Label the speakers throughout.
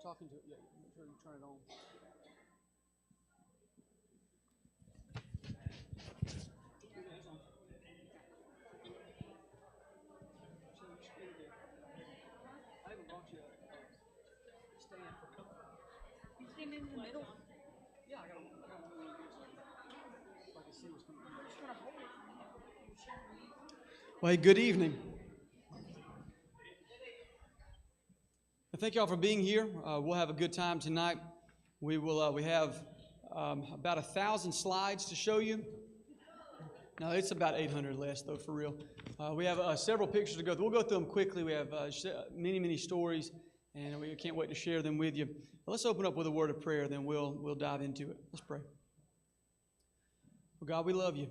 Speaker 1: talking to it. Yeah, make sure you turn it on. I haven't brought you a stand for comfort.
Speaker 2: You stand in the middle.
Speaker 1: Yeah, I got one of these so I can see what's coming.
Speaker 2: I just want to hold it.
Speaker 1: Well, hey, good evening. Thank y'all for being here. We'll have a good time tonight. We have about 1,000 slides to show you. No, it's about 800 less, though, for real. We have several pictures to go through. We'll go through them quickly. We have many stories, and we can't wait to share them with you. But let's open up with a word of prayer, then we'll dive into it. Let's pray. Well, God, we love you.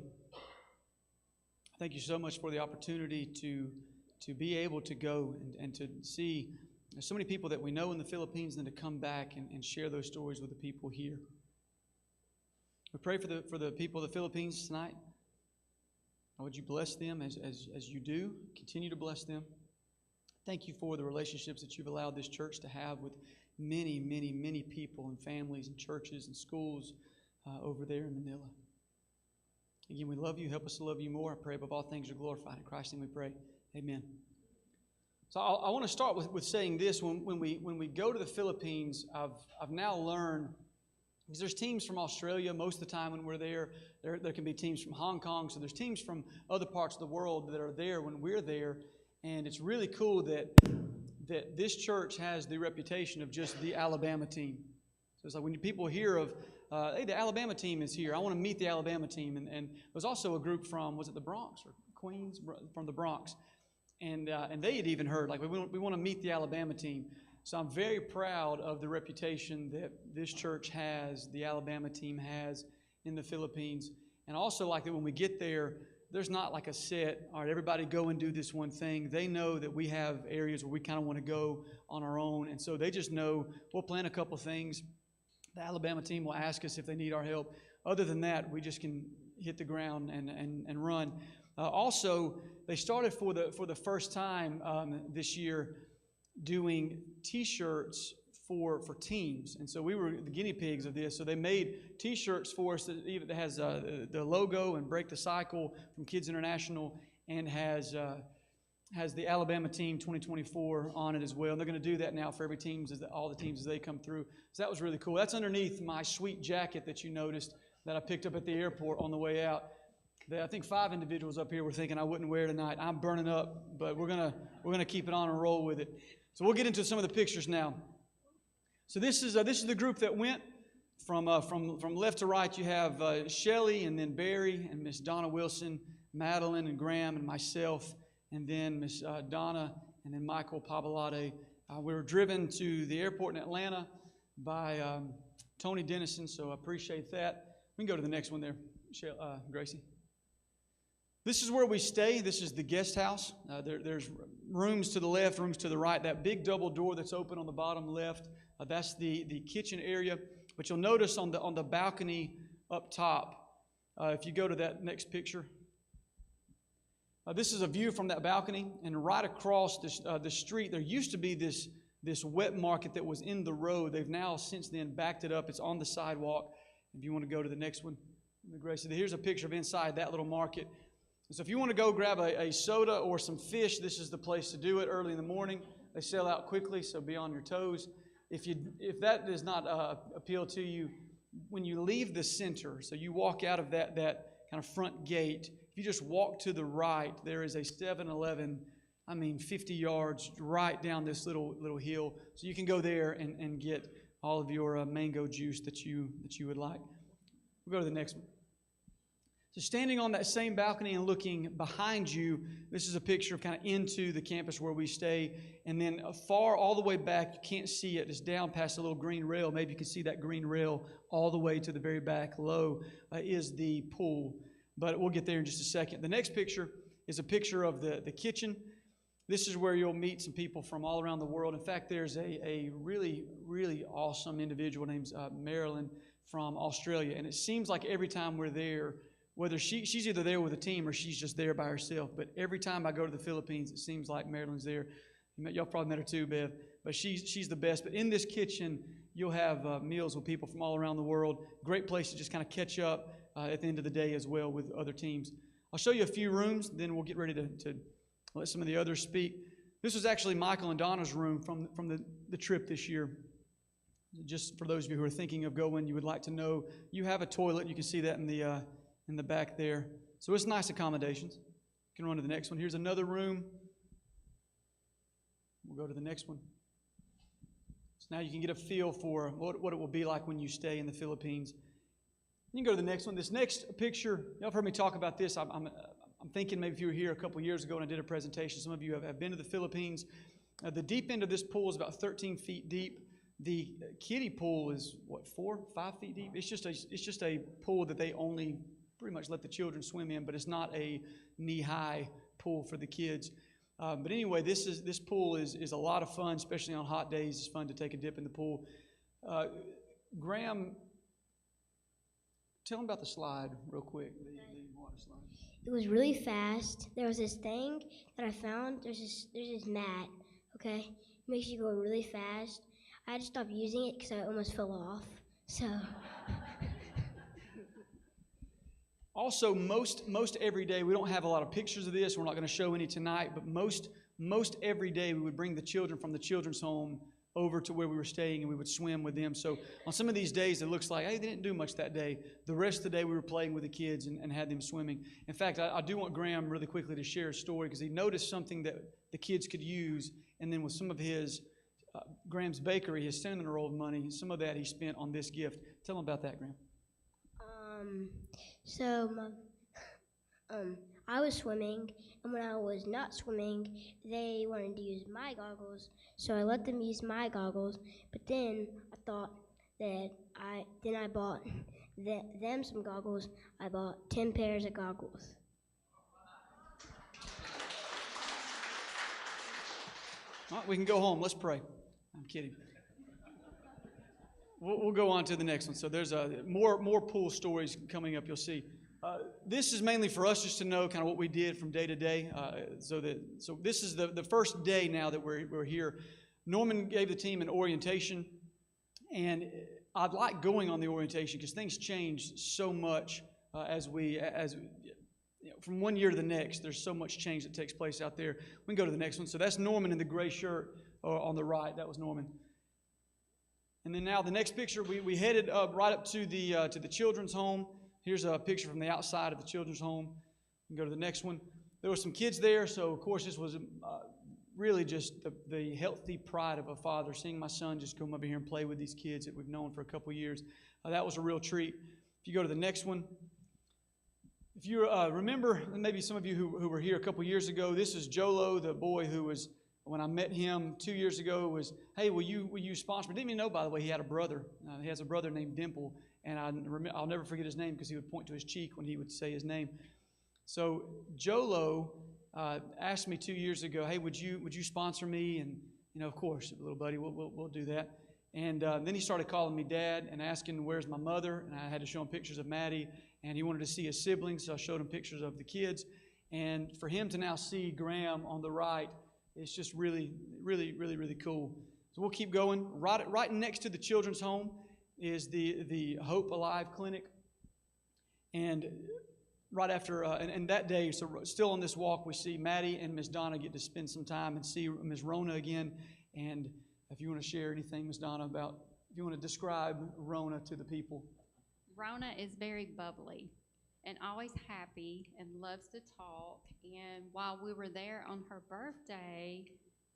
Speaker 1: Thank you so much for the opportunity to be able to go and to see so many people that we know in the Philippines, and to come back and share those stories with the people here. We pray for the people of the Philippines tonight. Would you bless them as you do? Continue to bless them. Thank you for the relationships that you've allowed this church to have with many people and families and churches and schools over there in Manila. Again, we love you. Help us to love you more. I pray above all things are glorified. In Christ's name we pray. Amen. So I want to start with saying this. When we go to the Philippines, I've now learned, because there's teams from Australia most of the time when we're there. There can be teams from Hong Kong. So there's teams from other parts of the world that are there when we're there. And it's really cool that this church has the reputation of just the Alabama team. So it's like when people hear of, hey, the Alabama team is here. I want to meet the Alabama team. And there's also a group from, was it the Bronx or Queens? From the Bronx. And they had even heard, like, we want to meet the Alabama team. So I'm very proud of the reputation that this church has, the Alabama team has in the Philippines. And also like that when we get there, there's not like a set, all right, everybody go and do this one thing. They know that we have areas where we kind of want to go on our own. And so they just know we'll plan a couple things. The Alabama team will ask us if they need our help. Other than that, we just can hit the ground and run. Also, they started for the first time this year doing T-shirts for teams, and so we were the guinea pigs of this. So they made T-shirts for us that even has the logo and Break the Cycle from Kids International, and has the Alabama team 2024 on it as well. And they're going to do that now for every team, all the teams as they come through. So that was really cool. That's underneath my sweet jacket that you noticed that I picked up at the airport on the way out. I think 5 individuals up here were thinking I wouldn't wear it tonight. I'm burning up, but we're gonna keep it on and roll with it. So we'll get into some of the pictures now. So this is the group that went from left to right. You have Shelley, and then Barry, and Miss Donna Wilson, Madeline and Graham, and myself, and then Miss Donna, and then Michael Pabalade. We were driven to the airport in Atlanta by Tony Dennison, so I appreciate that. We can go to the next one there, Gracie. This is where we stay. This is the guest house. There's rooms to the left, rooms to the right. That big double door that's open on the bottom left, that's the kitchen area. But you'll notice on the balcony up top, if you go to that next picture, this is a view from that balcony. And right across the street, there used to be this wet market that was in the road. They've now since then backed it up. It's on the sidewalk. If you want to go to the next one, Gracie, here's a picture of inside that little market. So if you want to go grab a soda or some fish, this is the place to do it early in the morning. They sell out quickly, so be on your toes. If that does not appeal to you, when you leave the center, so you walk out of that kind of front gate, if you just walk to the right, there is a 7-Eleven, 50 yards right down this little hill. So you can go there and get all of your mango juice that you would like. We'll go to the next one. So standing on that same balcony and looking behind you, this is a picture of kind of into the campus where we stay. And then far all the way back, you can't see it, it's down past a little green rail. Maybe you can see that green rail all the way to the very back low is the pool. But we'll get there in just a second. The next picture is a picture of the kitchen. This is where you'll meet some people from all around the world. In fact, there's a really awesome individual named Marilyn from Australia. And it seems like every time we're there, whether she's either there with a team or she's just there by herself. But every time I go to the Philippines, it seems like Marilyn's there. Y'all probably met her too, Bev. but she's the best. But in this kitchen, you'll have meals with people from all around the world. Great place to just kind of catch up at the end of the day as well with other teams. I'll show you a few rooms, then we'll get ready to let some of the others speak. This was actually Michael and Donna's room from the trip this year. Just for those of you who are thinking of going, you would like to know, you have a toilet. You can see that in the back there. So it's nice accommodations. You can run to the next one. Here's another room. We'll go to the next one. So now you can get a feel for what it will be like when you stay in the Philippines. You can go to the next one. This next picture, y'all have heard me talk about this. I'm thinking maybe if you were here a couple years ago and I did a presentation, some of you have been to the Philippines. The deep end of this pool is about 13 feet deep. The kiddie pool is, 4-5 feet deep? It's just a pool that they only pretty much let the children swim in, but it's not a knee-high pool for the kids. But anyway, this pool is a lot of fun, especially on hot days. It's fun to take a dip in the pool. Graham, tell them about the slide real quick, the water slide.
Speaker 3: It was really fast. There was this thing that I found. There's this mat, okay? It makes you go really fast. I had to stop using it because I almost fell off. So.
Speaker 1: Also, most every day, we don't have a lot of pictures of this. We're not going to show any tonight, but most every day we would bring the children from the children's home over to where we were staying, and we would swim with them. So on some of these days, it looks like, hey, they didn't do much that day. The rest of the day, we were playing with the kids and had them swimming. In fact, I do want Graham really quickly to share a story because he noticed something that the kids could use, and then with some of his Graham's bakery, his cinnamon-rolled money, some of that he spent on this gift. Tell him about that, Graham.
Speaker 3: I was swimming, and when I was not swimming, they wanted to use my goggles, so I let them use my goggles, but then I thought that I bought them some goggles. I bought 10 pairs of goggles.
Speaker 1: All right, we can go home. Let's pray. I'm kidding. We'll go on to the next one. So there's more pool stories coming up. You'll see. This is mainly for us just to know kind of what we did from day to day. So this is the first day now that we're here. Norman gave the team an orientation, and I'd like going on the orientation because things change so much from one year to the next. There's so much change that takes place out there. We can go to the next one. So that's Norman in the gray shirt on the right. That was Norman. And then now the next picture, we headed right up to the children's home. Here's a picture from the outside of the children's home. We can go to the next one. There were some kids there, so of course this was really just the healthy pride of a father, seeing my son just come over here and play with these kids that we've known for a couple years. That was a real treat. If you go to the next one, if you remember, maybe some of you who were here a couple years ago, this is Jolo, the boy who was, when I met him 2 years ago, was, hey, will you sponsor me? Didn't even know, by the way, he had a brother. He has a brother named Dimple, and I'll never forget his name because he would point to his cheek when he would say his name. So Jolo asked me 2 years ago, hey, would you sponsor me? And of course, little buddy, we'll do that. And then he started calling me Dad and asking where's my mother, and I had to show him pictures of Maddie, and he wanted to see his siblings, so I showed him pictures of the kids. And for him to now see Graham on the right, it's just really, really, really, really cool. So we'll keep going. Right next to the children's home is the Hope Alive Clinic. And right after, and that day, so still on this walk, we see Maddie and Miss Donna get to spend some time and see Miss Rona again. And if you want to share anything, Miss Donna, if you want to describe Rona to the people.
Speaker 2: Rona is very bubbly and always happy and loves to talk. And while we were there on her birthday,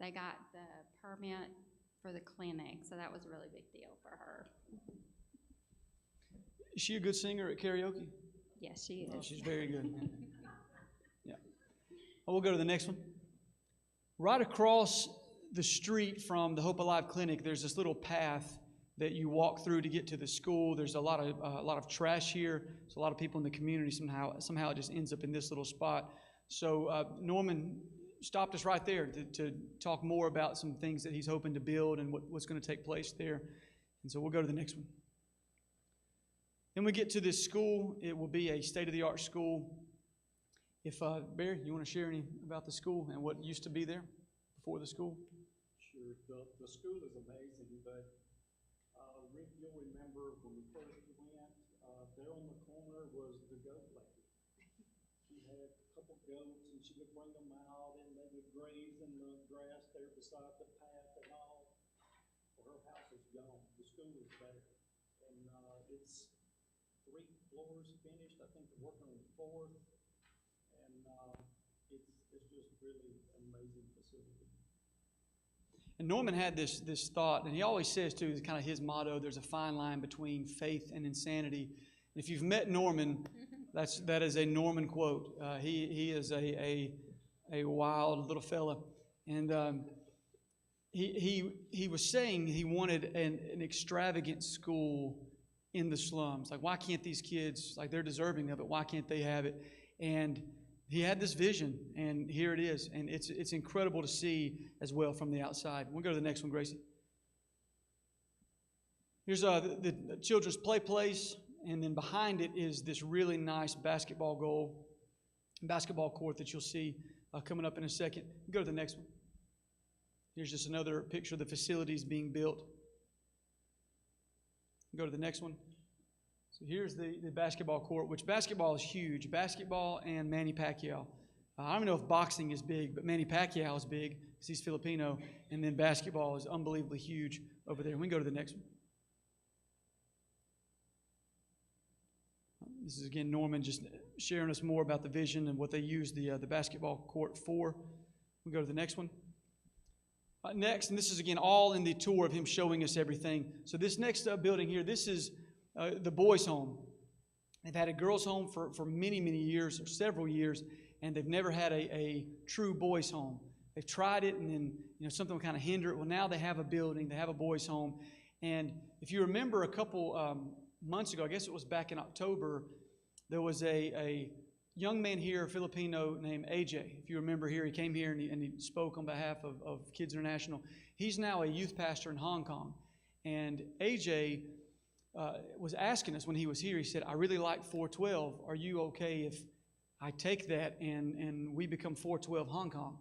Speaker 2: they got the permit for the clinic, so that was a really big deal for her.
Speaker 1: Is she a good singer at karaoke?
Speaker 2: Yes, she is.
Speaker 1: Oh, she's very good. Yeah. We'll go to the next one. Right across the street from the Hope Alive Clinic, there's this little path that you walk through to get to the school. There's a lot of trash here. There's a lot of people in the community. Somehow it just ends up in this little spot. So Norman stopped us right there to talk more about some things that he's hoping to build and what's going to take place there. And so we'll go to the next one. Then we get to this school. It will be a state-of-the-art school. If Barry, you want to share any about the school and what used to be there before the school?
Speaker 4: Sure. The school is amazing, but Rick, you'll remember when we first went, there on the corner was the goat lady. She had a couple goats, and she would bring them out, and they would graze in the grass there beside the path and all. Well, her house is gone. The school is there, and it's 3 floors finished. I think they're working on the 4th, and it's just really an amazing facility.
Speaker 1: And Norman had this thought, and he always says, too, it's kind of his motto, there's a fine line between faith and insanity. And if you've met Norman, that is a Norman quote. He is a wild little fella. And he was saying he wanted an extravagant school in the slums. Like, why can't these kids, like, they're deserving of it, why can't they have it? And he had this vision, and here it is. And it's incredible to see as well from the outside. We'll go to the next one, Gracie. Here's the children's play place, and then behind it is this really nice basketball court that you'll see coming up in a second. Go to the next one. Here's just another picture of the facilities being built. Go to the next one. So here's the basketball court, which basketball is huge. Basketball and Manny Pacquiao. I don't know if boxing is big, but Manny Pacquiao is big because he's Filipino. And then basketball is unbelievably huge over there. We can go to the next one. This is, again, Norman just sharing us more about the vision and what they use the basketball court for. We go to the next one. Next, and this is, again, all in the tour of him showing us everything. So this next building here, this is the boys' home. They've had a girls' home for many, many years, or several years, and they've never had a true boys' home. They've tried it, and then something will kind of hinder it. Well, now they have a building. They have a boys' home. And if you remember a couple months ago, I guess it was back in October, there was a young man here, a Filipino named AJ. If you remember here, he came here and he spoke on behalf of Kids International. He's now a youth pastor in Hong Kong. And AJ was asking us when he was here, he said, I really like 412. Are you okay if I take that and we become 412 Hong Kong?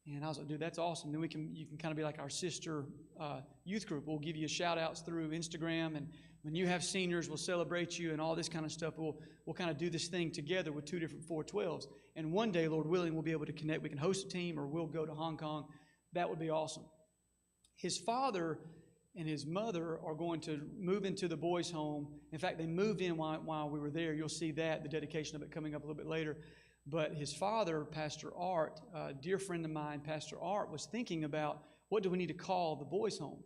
Speaker 1: And I was like, dude, that's awesome. Then you can kind of be like our sister youth group. We'll give you shout-outs through Instagram, and when you have seniors, we'll celebrate you and all this kind of stuff. We'll kind of do this thing together with 2 different 412s. And one day, Lord willing, we'll be able to connect. We can host a team, or we'll go to Hong Kong. That would be awesome. His father and his mother are going to move into the boys' home. In fact, they moved in while we were there. You'll see that, the dedication of it coming up a little bit later. But his father, Pastor Art, a dear friend of mine, Pastor Art, was thinking about what do we need to call the boys' home.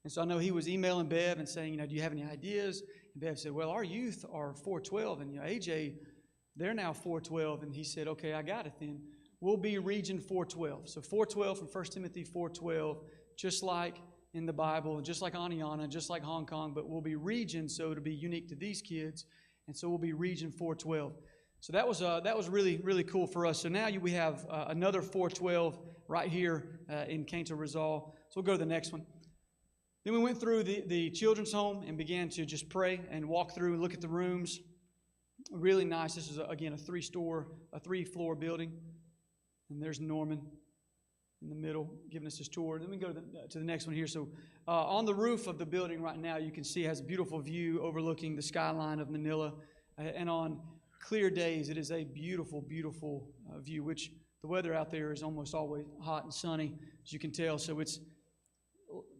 Speaker 1: And so I know he was emailing Bev and saying, do you have any ideas? And Bev said, well, our youth are 412, and AJ, they're now 412. And he said, okay, I got it then. We'll be Region 412. So 412 from 1 Timothy 412, just like in the Bible, and just like Aniana, just like Hong Kong, but we'll be region, so it'll be unique to these kids, and so we'll be Region 412. So that was really, really cool for us. So now we have another 412 right here in Cainta Rizal. So we'll go to the next one. Then we went through the children's home and began to just pray and walk through and look at the rooms. Really nice. This is, again, a 3-floor building. And there's Norman in the middle giving us his tour. Then we go to the next one here. So on the roof of the building right now, you can see it has a beautiful view overlooking the skyline of Manila. And on clear days, it is a beautiful, beautiful view, which the weather out there is almost always hot and sunny, as you can tell. So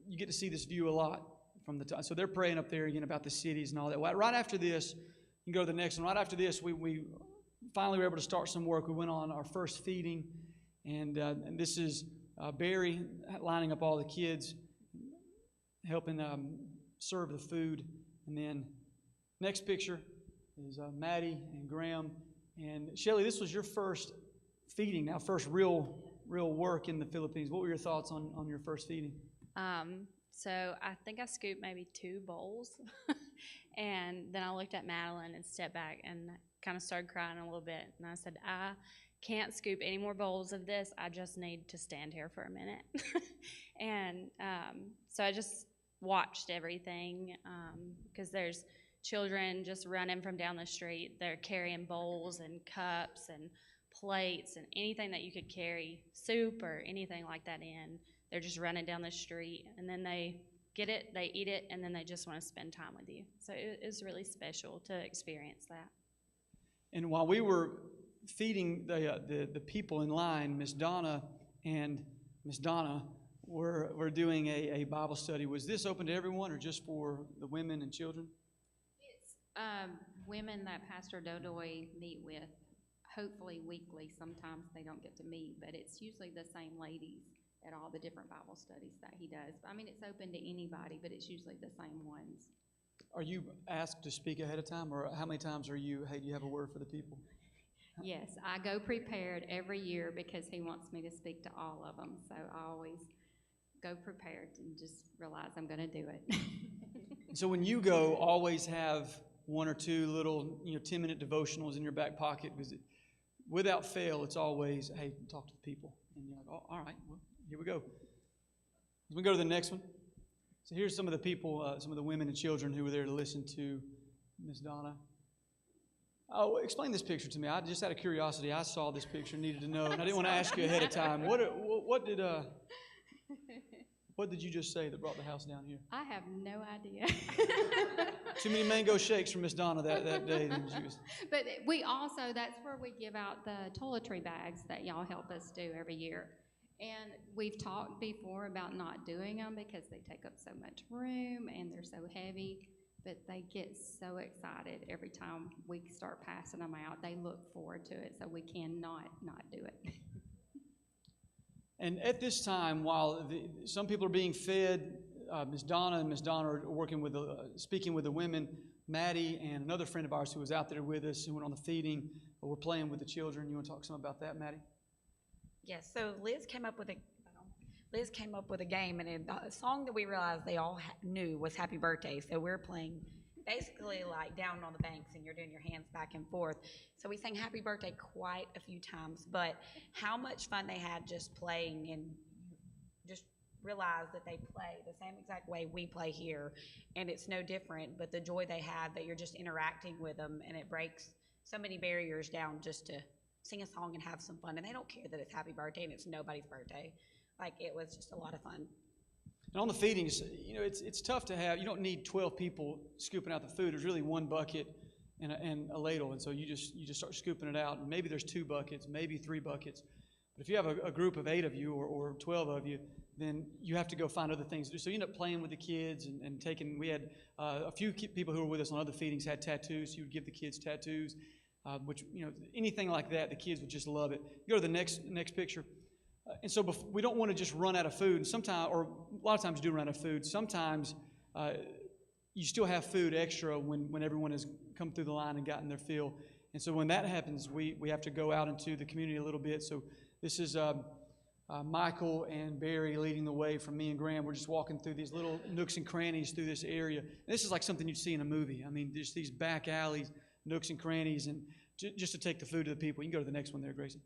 Speaker 1: you get to see this view a lot from the top. So they're praying up there again about the cities and all that. Right after this, you can go to the next one. Right after this, we finally were able to start some work. We went on our first feeding, and this is Barry lining up all the kids, helping serve the food. And then next picture is Maddie and Graham. And Shelly, this was your first feeding, now first real work in the Philippines. What were your thoughts on your first feeding?
Speaker 5: So I think I scooped maybe 2 bowls, and then I looked at Madeline and stepped back and kind of started crying a little bit. And I said, I can't scoop any more bowls of this. I just need to stand here for a minute. And so I just watched everything because there's children just running from down the street. They're carrying bowls and cups and plates and anything that you could carry, soup or anything like that in. they're just running down the street, and then they get it, they eat it, and then they just want to spend time with you. So it was really special to experience that.
Speaker 1: And while we were feeding the people in line, Miss Donna and Miss Donna were doing a Bible study. Was this open to everyone or just for the women and children?
Speaker 2: It's women that Pastor Dodoy meet with, hopefully weekly. Sometimes they don't get to meet, but it's usually the same ladies at all the different Bible studies that he does. I mean, it's open to anybody, but it's usually the same ones.
Speaker 1: Are you asked to speak ahead of time, or how many times are you, hey, do you have a word for the people?
Speaker 2: Yes, I go prepared every year because he wants me to speak to all of them. So I always go prepared and just realize I'm going to do it.
Speaker 1: So when you go, always have one or two little 10-minute devotionals in your back pocket, because without fail, it's always, hey, talk to the people. And you're like, oh, all right, well, here we go. As we go to the next one. So here's some of the people, some of the women and children who were there to listen to Miss Donna. Oh, explain this picture to me. I just out of curiosity, I saw this picture, needed to know, and I didn't want to ask you ahead of time. What did you just say that brought the house down here?
Speaker 2: I have no idea.
Speaker 1: Too many mango shakes from Miss Donna that day. Didn't you?
Speaker 2: But we also, that's where we give out the toiletry bags that y'all help us do every year. And we've talked before about not doing them because they take up so much room and they're so heavy. But they get so excited every time we start passing them out. They look forward to it, so we cannot not do it.
Speaker 1: And at this time, while some people are being fed, Ms. Donna and Ms. Donna are working with, speaking with the women. Maddie and another friend of ours who was out there with us, who went on the feeding, but we're playing with the children. You want to talk some about that, Maddie?
Speaker 6: Yes. So Liz came up with a game, and the song that we realized they all knew was "Happy Birthday." So we're playing basically like down on the banks, and you're doing your hands back and forth. So we sang "Happy Birthday" quite a few times, but how much fun they had just playing, and just realize that they play the same exact way we play here, and it's no different. But the joy they have that you're just interacting with them, and it breaks so many barriers down just to sing a song and have some fun. And they don't care that it's happy birthday and it's nobody's birthday. Like, it was just a lot of fun.
Speaker 1: And on the feedings, it's tough to have. You don't need 12 people scooping out the food. There's really one bucket and a ladle, and so you just start scooping it out. And maybe there's 2 buckets, maybe 3 buckets. But if you have a group of 8 of you or 12 of you, then you have to go find other things to do. So you end up playing with the kids and taking. We had a few people who were with us on other feedings had tattoos. So you would give the kids tattoos, which anything like that, the kids would just love it. Go to the next picture. And so we don't want to just run out of food. And sometimes, or a lot of times you do run out of food. Sometimes you still have food extra when everyone has come through the line and gotten their fill. And so when that happens, we have to go out into the community a little bit. So this is Michael and Barry leading the way from me and Graham. We're just walking through these little nooks and crannies through this area. And this is like something you'd see in a movie. I mean, just these back alleys, nooks and crannies, and just to take the food to the people. You can go to the next one there, Gracie.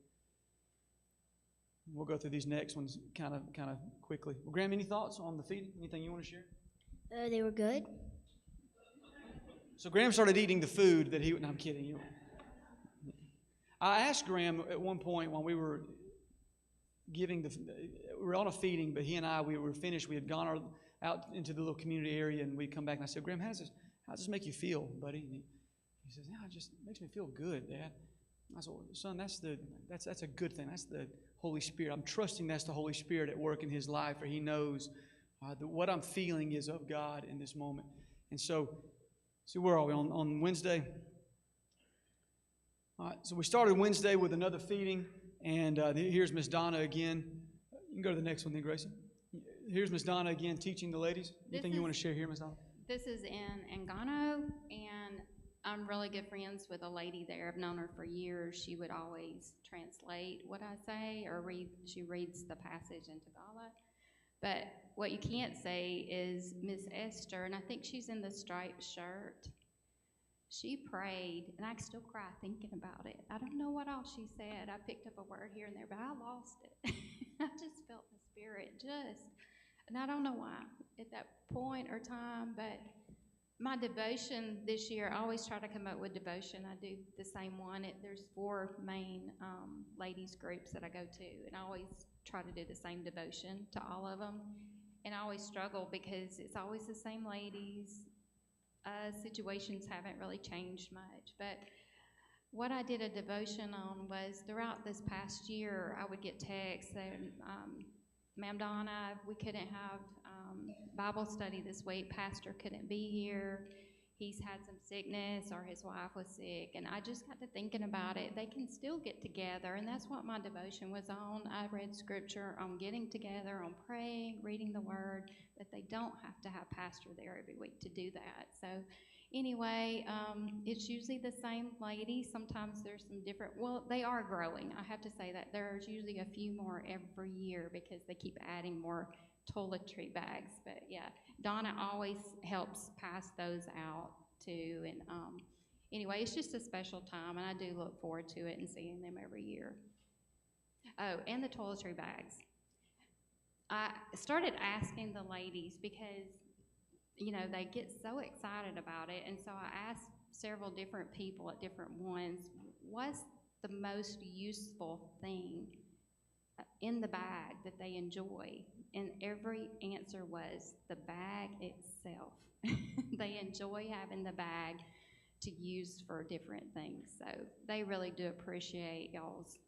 Speaker 1: We'll go through these next ones kind of quickly. Well, Graham, any thoughts on the feeding? Anything you want to share?
Speaker 3: They were good.
Speaker 1: So Graham started eating the food that he. No, I'm kidding. I asked Graham at one point when we were we were on a feeding, but he and I, we were finished. We had gone out into the little community area, and we'd come back, and I said, Graham, how does this make you feel, buddy? And he says, yeah, it just makes me feel good, Dad. I said, well, son, that's a good thing. That's the Holy Spirit. I'm trusting that's the Holy Spirit at work in his life, for he knows that what I'm feeling is of God in this moment. And so where are we on Wednesday? All right, so we started Wednesday with another feeding, and here's Miss Donna again. You can go to the next one then, Gracie. Here's Miss Donna again teaching the ladies. Anything you want to share here, Miss Donna?
Speaker 2: This is in Engano, and I'm really good friends with a lady there. I've known her for years. She would always translate what I say, or she reads the passage in Tagalog. But what you can't say is Miss Esther, and I think she's in the striped shirt. She prayed, and I still cry thinking about it. I don't know what all she said. I picked up a word here and there, but I lost it. I just felt the Spirit and I don't know why at that point or time, but my devotion this year, I always try to come up with devotion. I do the same one. There's 4 main ladies groups that I go to, and I always try to do the same devotion to all of them. And I always struggle because it's always the same ladies. Situations haven't really changed much. But what I did a devotion on was throughout this past year, I would get texts that, Ma'am Donna, we couldn't have Bible study this week. Pastor couldn't be here. He's had some sickness or his wife was sick. And I just got to thinking about it. They can still get together. And that's what my devotion was on. I read scripture on getting together, on praying, reading the word, that they don't have to have pastor there every week to do that. So anyway, it's usually the same lady. Sometimes there's some different, well, they are growing. I have to say that there's usually a few more every year because they keep adding more toiletry bags. But yeah, Donna always helps pass those out too. And anyway, it's just a special time, and I do look forward to it and seeing them every year. Oh, and the toiletry bags. I started asking the ladies because, you know, they get so excited about it. And so I asked several different people at different ones, what's the most useful thing in the bag that they enjoy? And every answer was the bag itself. They enjoy having the bag to use for different things. So they really do appreciate y'all's,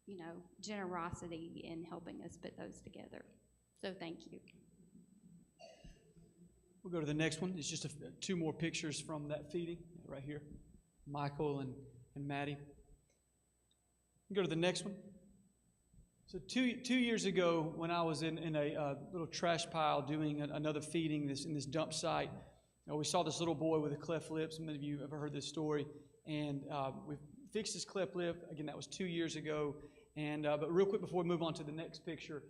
Speaker 2: you know, generosity in helping us put those together. So thank you.
Speaker 1: We'll go to the next one. It's just two more pictures from that feeding right here. Michael and Maddie. We'll go to the next one. So two years ago, when I was in a little trash pile doing another feeding in this dump site, we saw this little boy with a cleft lip. Some of you have ever heard this story. And we fixed his cleft lip. Again, that was 2 years ago. And but real quick before we move on to the next picture,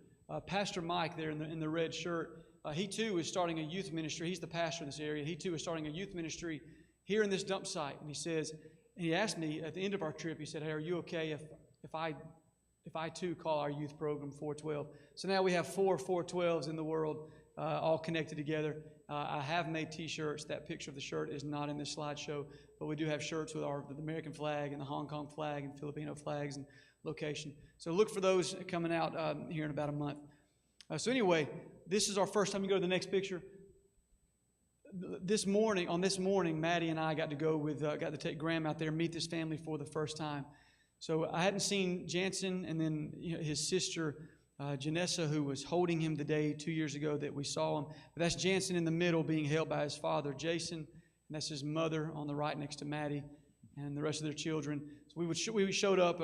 Speaker 1: Pastor Mike there in the red shirt, he too is starting a youth ministry. He's the pastor in this area. He too is starting a youth ministry here in this dump site. And he says, and he asked me at the end of our trip, he said, "Hey, are you okay if I too call our youth program 412?" So now we have 4 412s in the world, all connected together. I have made T-shirts. That picture of the shirt is not in this slideshow, but we do have shirts with the American flag and the Hong Kong flag and Filipino flags and location. So look for those coming out here in about a month. So anyway, this is our first time. You go to the next picture. This morning, Maddie and I got to take Graham out there and meet this family for the first time. So I hadn't seen Jansen and then his sister, Janessa, who was holding him the day 2 years ago that we saw him. But that's Jansen in the middle being held by his father, Jason, and that's his mother on the right next to Maddie and the rest of their children. So we showed up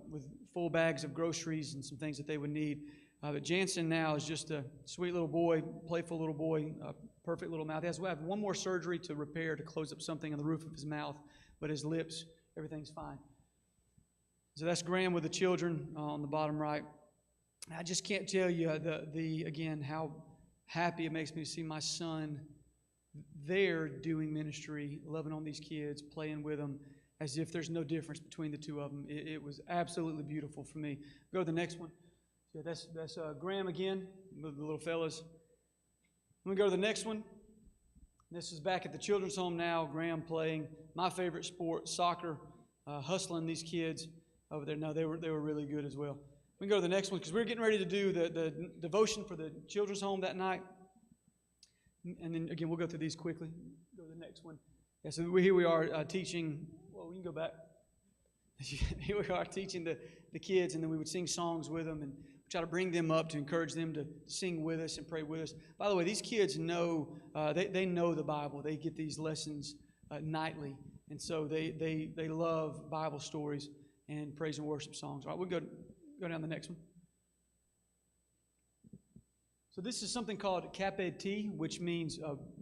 Speaker 1: with full bags of groceries and some things that they would need. But Jansen now is just a sweet little boy, playful little boy, perfect little mouth. He has to have one more surgery to close up something on the roof of his mouth, but his lips, everything's fine. So that's Graham with the children on the bottom right. I just can't tell you again how happy it makes me to see my son there doing ministry, loving on these kids, playing with them, as if there's no difference between the two of them. It was absolutely beautiful for me. Go to the next one. Yeah, that's Graham again, with the little fellas. Let me go to the next one. This is back at the children's home now. Graham playing my favorite sport, soccer, hustling these kids over there. No, they were really good as well. We can go to the next one because we're getting ready to do the devotion for the children's home that night. And then again, we'll go through these quickly. Go to the next one. Yeah, so here we are teaching. Well, we can go back. Here we are teaching the kids, and then we would sing songs with them and try to bring them up to encourage them to sing with us and pray with us. By the way, these kids know they know the Bible. They get these lessons nightly, and so they love Bible stories and praise and worship songs. All right, we'll go down the next one. So this is something called Cape Tea, which means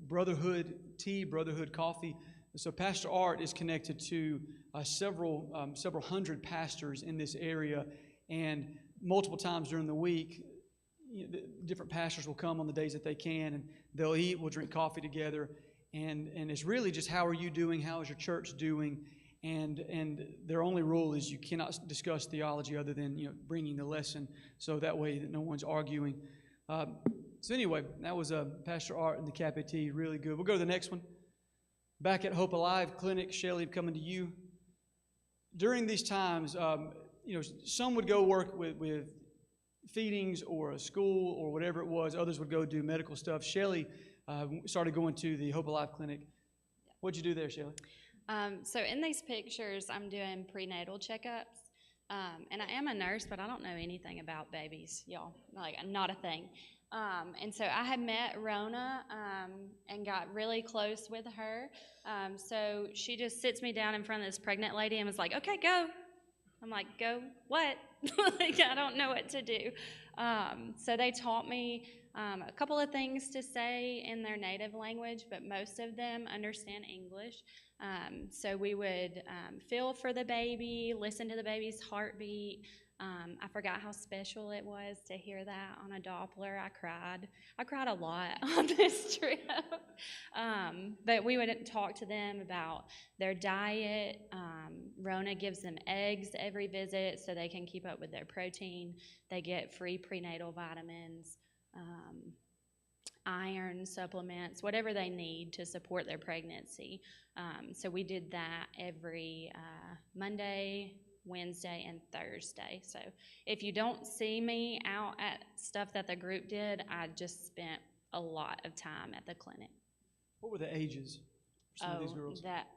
Speaker 1: brotherhood tea, brotherhood coffee. So Pastor Art is connected to several hundred pastors in this area, and multiple times during the week, different pastors will come on the days that they can, and they'll eat, we'll drink coffee together, and it's really just how are you doing, how is your church doing, and their only rule is you cannot discuss theology other than bringing the lesson, so that way that no one's arguing. So anyway, that was Pastor Art and the Cape Tea, really good. We'll go to the next one. Back at Hope Alive Clinic, Shelley, coming to you. During these times, some would go work with feedings or a school or whatever it was. Others would go do medical stuff. Shelly started going to the Hope Alive Clinic. What'd you do there, Shelly?
Speaker 5: So in these pictures, I'm doing prenatal checkups. And I am a nurse, but I don't know anything about babies, y'all. Like, not a thing. And so I had met Rona and got really close with her. So she just sits me down in front of this pregnant lady and was like, okay, go. I'm like, go what? Like, I don't know what to do. So they taught me a couple of things to say in their native language, but most of them understand English. So we would feel for the baby, listen to the baby's heartbeat. I forgot how special it was to hear that on a Doppler. I cried a lot on this trip. But we would talk to them about their diet. Rona gives them eggs every visit so they can keep up with their protein. They get free prenatal vitamins, iron supplements, whatever they need to support their pregnancy. So we did that every Monday, Wednesday, and Thursday. So if you don't see me out at stuff that the group did, I just spent a lot of time at the clinic.
Speaker 1: What were the ages for some of these girls?
Speaker 5: That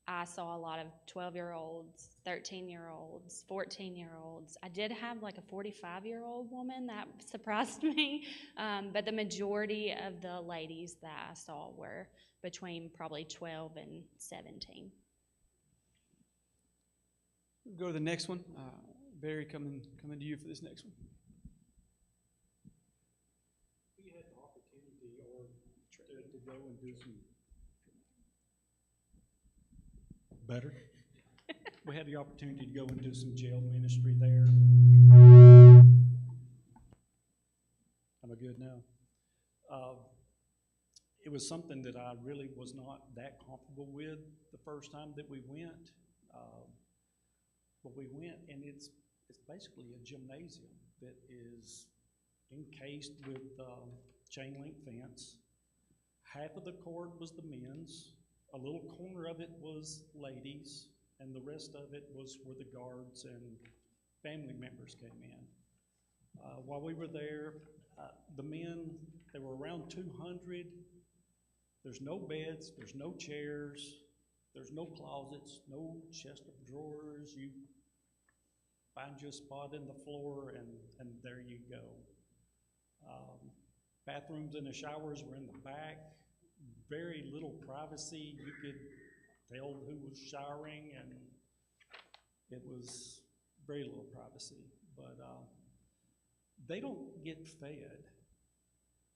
Speaker 5: I saw a lot of 12-year-olds, 13-year-olds, 14-year-olds. I did have like a 45-year-old woman. That surprised me. But the majority of the ladies that I saw were between probably 12 and 17.
Speaker 1: We'll go to the next one. Barry, coming to you for this next one.
Speaker 4: We had the opportunity to go and do some better. We had the opportunity to go and do some jail ministry there. Am I good now? It was something that I really was not that comfortable with the first time that we went. But we went, and it's basically a gymnasium that is encased with chain link fence. Half of the court was the men's, a little corner of it was ladies, and the rest of it was where the guards and family members came in. While we were there, the men, there were around 200. There's no beds, there's no chairs, there's no closets, no chest of drawers. You find you a spot in the floor, and there you go. Bathrooms and the showers were in the back. Very little privacy. You could tell who was showering, and it was very little privacy. But they don't get fed.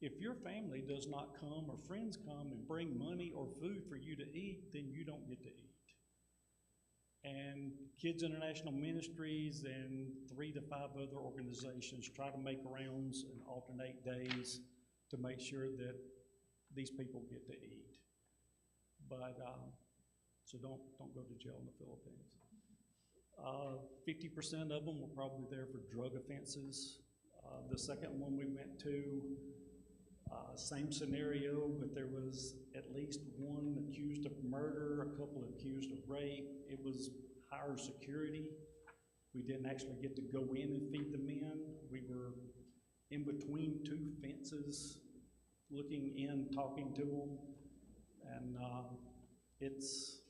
Speaker 4: If your family does not come or friends come and bring money or food for you to eat, then you don't get to eat. And Kids International Ministries and 3 to 5 other organizations try to make rounds and alternate days to make sure that these people get to eat. But, so don't go to jail in the Philippines. 50% of them were probably there for drug offenses. The second one we went to, same scenario, but there was at least one accused of murder, a couple accused of rape. It was higher security. We didn't actually get to go in and feed the men. We were in between 2 fences, looking in, talking to them. And it's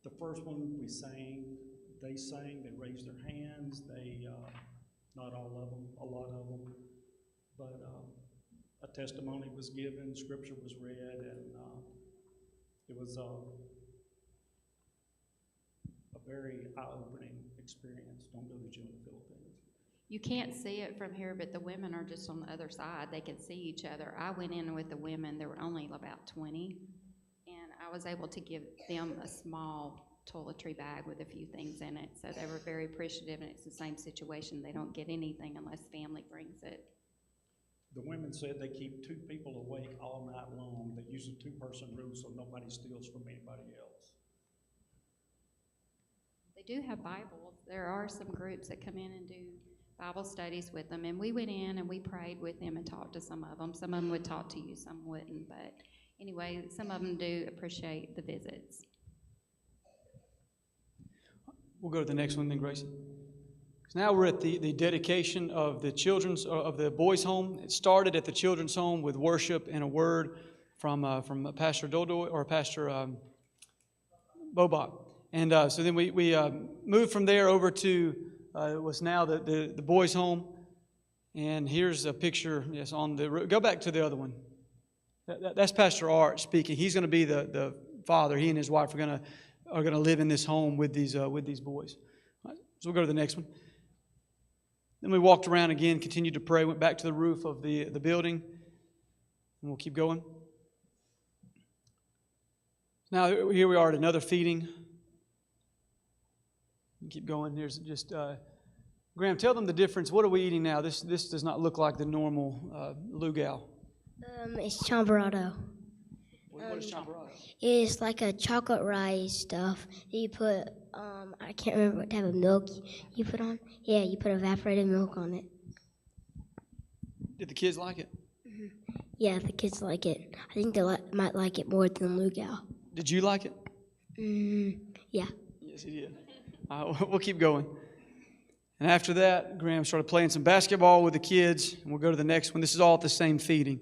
Speaker 4: the first one we sang. They sang, they raised their hands. They, not all of them, a lot of them. But a testimony was given, scripture was read, and it was a very eye-opening experience. Don't go to jail in the Philippines.
Speaker 2: You can't see it from here, but the women are just on the other side. They can see each other. I went in with the women. There were only about 20, and I was able to give them a small toiletry bag with a few things in it. So they were very appreciative, and it's the same situation. They don't get anything unless family brings it.
Speaker 4: The women said they keep 2 people awake all night long. They use a 2-person rule so nobody steals from anybody else.
Speaker 2: They do have Bibles. There are some groups that come in and do Bible studies with them, and we went in and we prayed with them and talked to some of them. Some of them would talk to you, some wouldn't, but anyway, some of them do appreciate the visits.
Speaker 1: We'll go to the next one then, Gracie. So now we're at the dedication of the of the boys' home. It started at the children's home with worship and a word from Pastor Dodo or Pastor Bobak. And so then we moved from there over to what's now the boys' home. And here's a picture, yes, on the, go back to the other one. That's Pastor Art speaking. He's going to be the father. He and his wife are going to live in this home with these boys. All right, so we'll go to the next one. Then we walked around again, continued to pray, went back to the roof of the building, and we'll keep going. Now here we are at another feeding. Keep going. Here's just Graham. Tell them the difference. What are we eating now? This does not look like the normal luau.
Speaker 3: It's champorado.
Speaker 1: What is champorado?
Speaker 3: It's like a chocolate rice stuff that you put, I can't remember what type of milk you put on. Yeah, you put evaporated milk on it.
Speaker 1: Did the kids like it?
Speaker 3: Yeah, the kids like it. I think they might like it more than luau.
Speaker 1: Did you like it?
Speaker 3: Yeah.
Speaker 1: Yes, he did. We'll keep going. And after that, Graham started playing some basketball with the kids, and we'll go to the next one. This is all at the same feeding.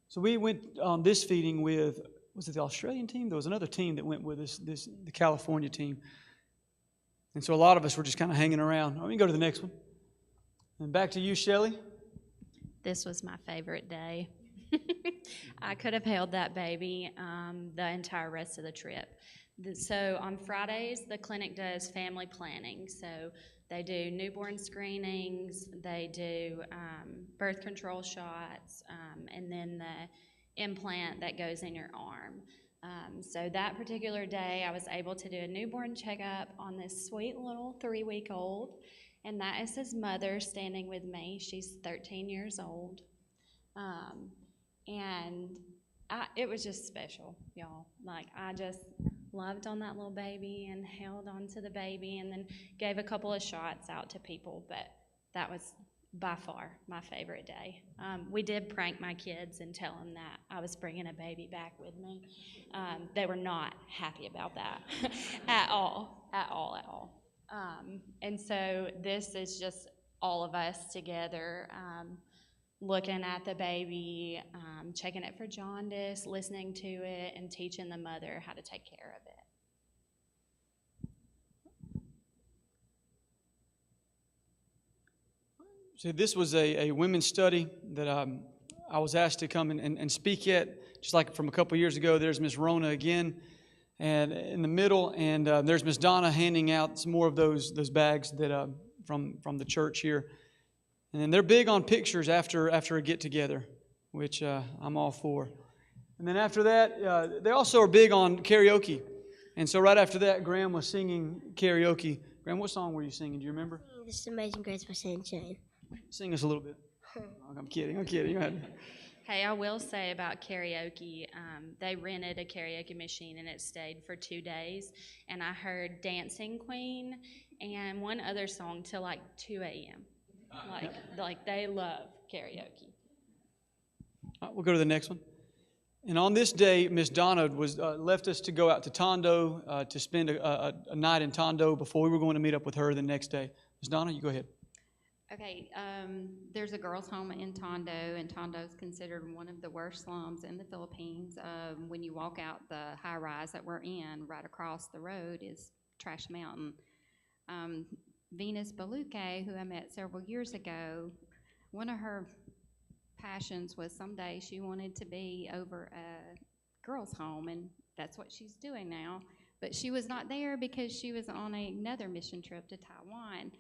Speaker 1: So we went on this feeding with, was it the Australian team? There was another team that went with us, the California team. And so a lot of us were just kind of hanging around. We can go to the next one. And back to you, Shelley.
Speaker 5: This was my favorite day. I could have held that baby the entire rest of the trip. So on Fridays, the clinic does family planning. So they do newborn screenings, they do birth control shots, and then the implant that goes in your arm. So that particular day, I was able to do a newborn checkup on this sweet little 3-week-old, and that is his mother standing with me. She's 13 years old. And it was just special, y'all. Like, I just loved on that little baby and held on to the baby and then gave a couple of shots out to people, but that was by far my favorite day. We did prank my kids and tell them that I was bringing a baby back with me. They were not happy about that at all. And so this is just all of us together, looking at the baby, checking it for jaundice, listening to it, and teaching the mother how to take care of it.
Speaker 1: So this was a women's study that I was asked to come and speak at. Just like from a couple years ago, there's Miss Rona again, and in the middle, and there's Miss Donna handing out some more of those bags that from the church here. And then they're big on pictures after a get-together, which I'm all for. And then after that, they also are big on karaoke. And so right after that, Graham was singing karaoke. Graham, what song were you singing? Do you remember?
Speaker 3: This is Amazing Grace by Sunshine.
Speaker 1: Sing us a little bit. I'm kidding. Go ahead.
Speaker 5: Hey, I will say about karaoke, they rented a karaoke machine and it stayed for 2 days. And I heard Dancing Queen and one other song till like 2 a.m. Like they love karaoke.
Speaker 1: All right, we'll go to the next one. And on this day, Miss Donna was left us to go out to Tondo to spend a night in Tondo before we were going to meet up with her the next day. Miss Donna, you go ahead.
Speaker 2: Okay, there's a girls' home in Tondo, and Tondo is considered one of the worst slums in the Philippines. When you walk out the high-rise that we're in, right across the road is Trash Mountain. Venus Baluque, who I met several years ago, one of her passions was someday she wanted to be over a girls' home, and that's what she's doing now. But she was not there because she was on another mission trip to Taiwan.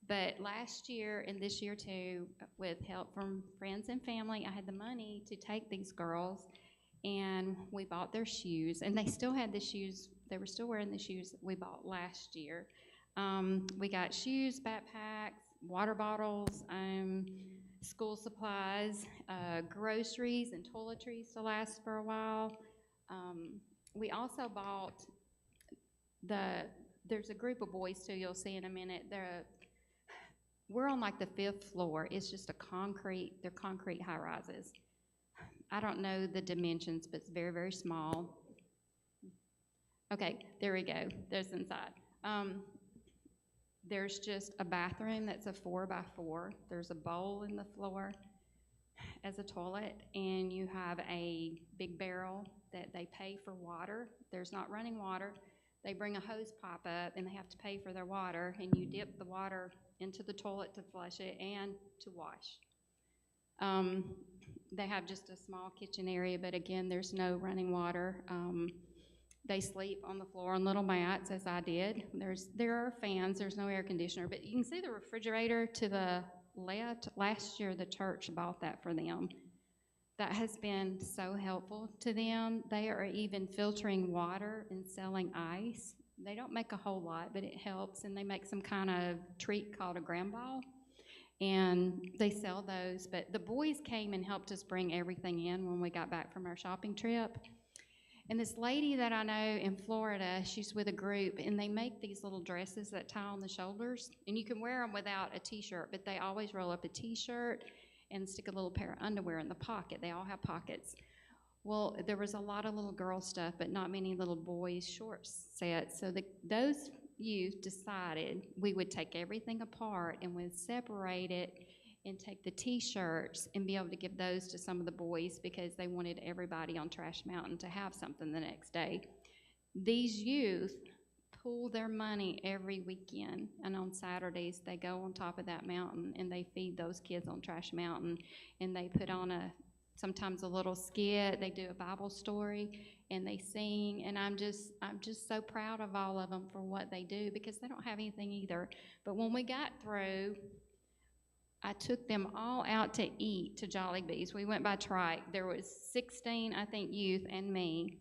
Speaker 2: But last year and this year too, with help from friends and family, I had the money to take these girls, and we bought their shoes, and they still had the shoes. They were still wearing the shoes that we bought last year. We got shoes, backpacks, water bottles, school supplies, groceries, and toiletries to last for a while. We also bought there's a group of boys too, you'll see in a minute. We're on like the 5th floor. It's just they're concrete high rises. I don't know the dimensions, but it's very, very small. Okay, there we go. There's inside. There's just a bathroom that's a 4x4. There's a bowl in the floor as a toilet, and you have a big barrel that they pay for water. There's not running water. They bring a hose pipe up, and they have to pay for their water, and you dip the water into the toilet to flush it and to wash. They have just a small kitchen area, but again, there's no running water. They sleep on the floor on little mats, as I did. There are fans. There's no air conditioner, but you can see the refrigerator to the left. Last year, the church bought that for them. That has been so helpful to them. They are even filtering water and selling ice. They don't make a whole lot, but it helps, and they make some kind of treat called a gram ball, and they sell those. But the boys came and helped us bring everything in when we got back from our shopping trip. And this lady that I know in Florida, she's with a group, and they make these little dresses that tie on the shoulders, and you can wear them without a t-shirt, but they always roll up a t-shirt and stick a little pair of underwear in the pocket. They all have pockets. Well, there was a lot of little girl stuff, but not many little boys' short sets. So those youth decided we would take everything apart and we'd separate it and take the t-shirts and be able to give those to some of the boys because they wanted everybody on Trash Mountain to have something the next day. These youth pool their money every weekend, and on Saturdays they go on top of that mountain and they feed those kids on Trash Mountain, and they put on sometimes a little skit. They do a Bible story and they sing, and I'm just so proud of all of them for what they do because they don't have anything either. But when we got through, I took them all out to eat to Jollibee's. We went by trike. There was 16, I think, youth and me.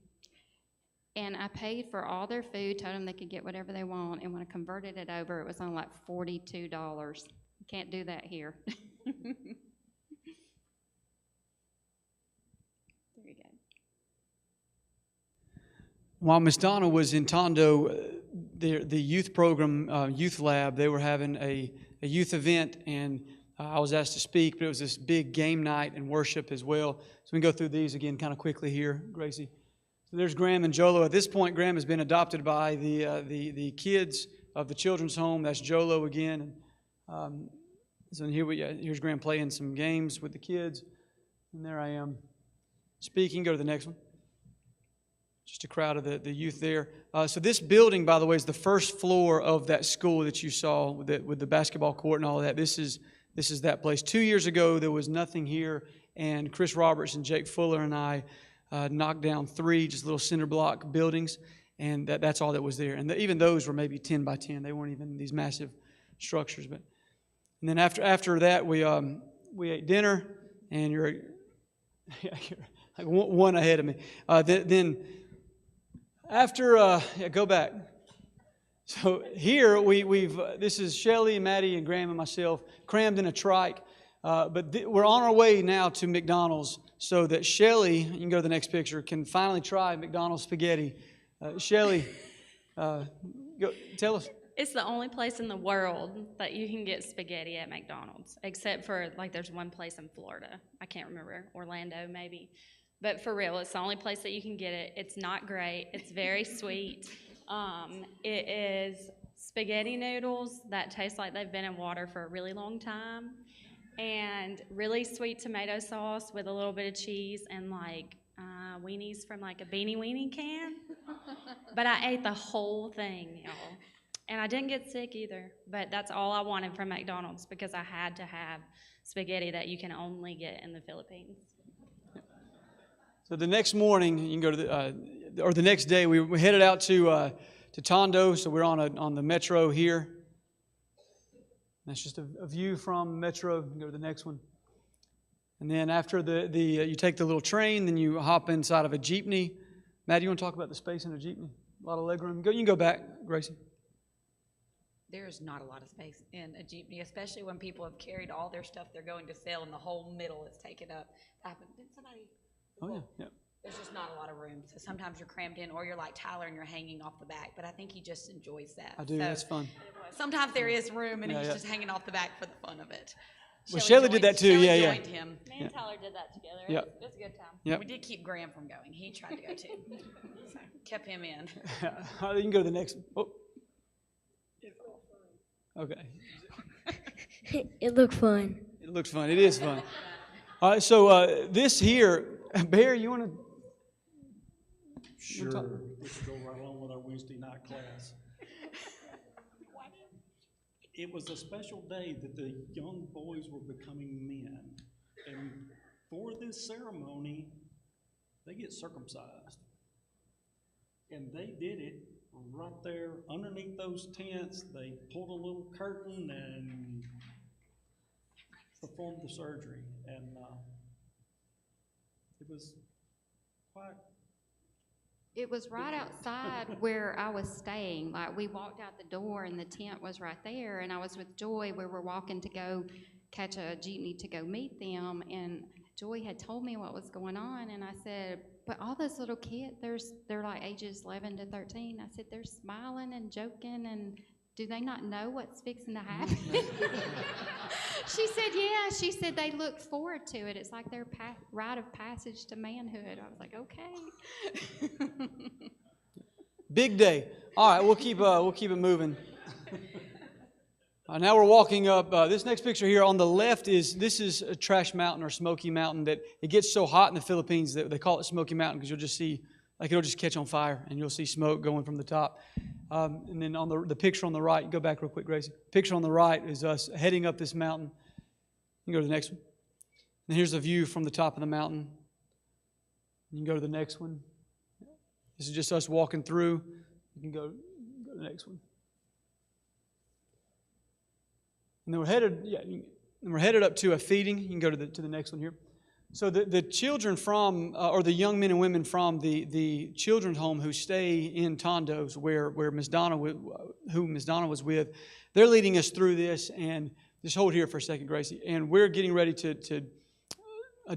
Speaker 2: And I paid for all their food, told them they could get whatever they want. And when I converted it over, it was on like $42. You can't do that here. There you go.
Speaker 1: While Miss Donna was in Tondo, the youth program, Youth Lab, they were having a youth event, and I was asked to speak, but it was this big game night and worship as well. So we can go through these again kind of quickly here, Gracie. So there's Graham and Jolo. At this point, Graham has been adopted by the kids of the children's home. That's Jolo again. So here's Graham playing some games with the kids. And there I am speaking. Go to the next one. Just a crowd of the youth there. So this building, by the way, is the first floor of that school that you saw with the basketball court and all of that. This is that place. 2 years ago, there was nothing here, and Chris Roberts and Jake Fuller and I knocked down 3 just little cinder block buildings, and that's all that was there. And even those were maybe 10 by 10. They weren't even these massive structures. And then after that, we ate dinner, and you're like one ahead of me. Then after go back. So here this is Shelley, Maddie, and Graham and myself crammed in a trike. But we're on our way now to McDonald's so that Shelley, you can go to the next picture, can finally try McDonald's spaghetti. Shelley, go tell us.
Speaker 5: It's the only place in the world that you can get spaghetti at McDonald's, except for, like, there's one place in Florida. I can't remember, Orlando maybe. But for real, it's the only place that you can get it. It's not great. It's very sweet. It is spaghetti noodles that taste like they've been in water for a really long time, and really sweet tomato sauce with a little bit of cheese and like weenies from like a Beanie Weenie can. But I ate the whole thing, y'all. And I didn't get sick either, but that's all I wanted from McDonald's because I had to have spaghetti that you can only get in the Philippines.
Speaker 1: So the next morning, you can go to the next day, we headed out to Tondo. So we're on the metro here. That's just a view from Metro. You can go to the next one. And then after you take the little train, then you hop inside of a jeepney. Matt, you want to talk about the space in a jeepney? A lot of legroom. You can go back, Gracie.
Speaker 6: There's not a lot of space in a jeepney, especially when people have carried all their stuff they're going to sell and the whole middle is taken up. Didn't somebody?
Speaker 1: Oh, yeah.
Speaker 6: There's just not a lot of room. So sometimes you're crammed in, or you're like Tyler and you're hanging off the back. But I think he just enjoys that.
Speaker 1: I do.
Speaker 6: So
Speaker 1: that's fun.
Speaker 6: sometimes there is room, and he's just hanging off the back for the fun of it.
Speaker 1: Well, Shelley did that too.
Speaker 6: Shelley
Speaker 1: yeah.
Speaker 6: joined him.
Speaker 5: Me and Tyler did that together.
Speaker 1: Yeah.
Speaker 5: It was a good time.
Speaker 1: Yeah.
Speaker 6: We did keep Graham from going. He tried to go too. So kept him in.
Speaker 1: You can go to the next. Oh. Okay.
Speaker 3: It looked fun.
Speaker 1: It looks fun. It is fun. All right, so this here, Bear, you want to?
Speaker 4: Sure. Let's go right along with our Wednesday night class. It was a special day that the young boys were becoming men. And for this ceremony, they get circumcised. And they did it right there underneath those tents. They pulled a little curtain and performed the surgery. And it was quite.
Speaker 2: It was right outside where I was staying. Like, we walked out the door and the tent was right there, and I was with Joy. We were walking to go catch a jeepney to go meet them, and Joy had told me what was going on, and I said, but all those little kids, they're like ages 11 to 13. I said, they're smiling and joking, and do they not know what's fixing to happen? She said, yeah. She said they look forward to it. It's like their rite of passage to manhood. I was like, okay.
Speaker 1: Big day. All right, we'll keep it moving. Now we're walking up. This next picture here on the left is a Trash Mountain or Smoky Mountain that it gets so hot in the Philippines that they call it Smoky Mountain because you'll just see, like it'll just catch on fire and you'll see smoke going from the top. And then on the picture on the right, go back real quick, Gracie. Picture on the right is us heading up this mountain. You can go to the next one. And here's a view from the top of the mountain. You can go to the next one. This is just us walking through. You can go to the next one. And then we're headed up to a feeding. You can go to the next one here. So the children from, or the young men and women from the children's home who stay in Tondos, where Miss Donna, who Miss Donna was with, they're leading us through this. And just hold here for a second, Gracie. And we're getting ready to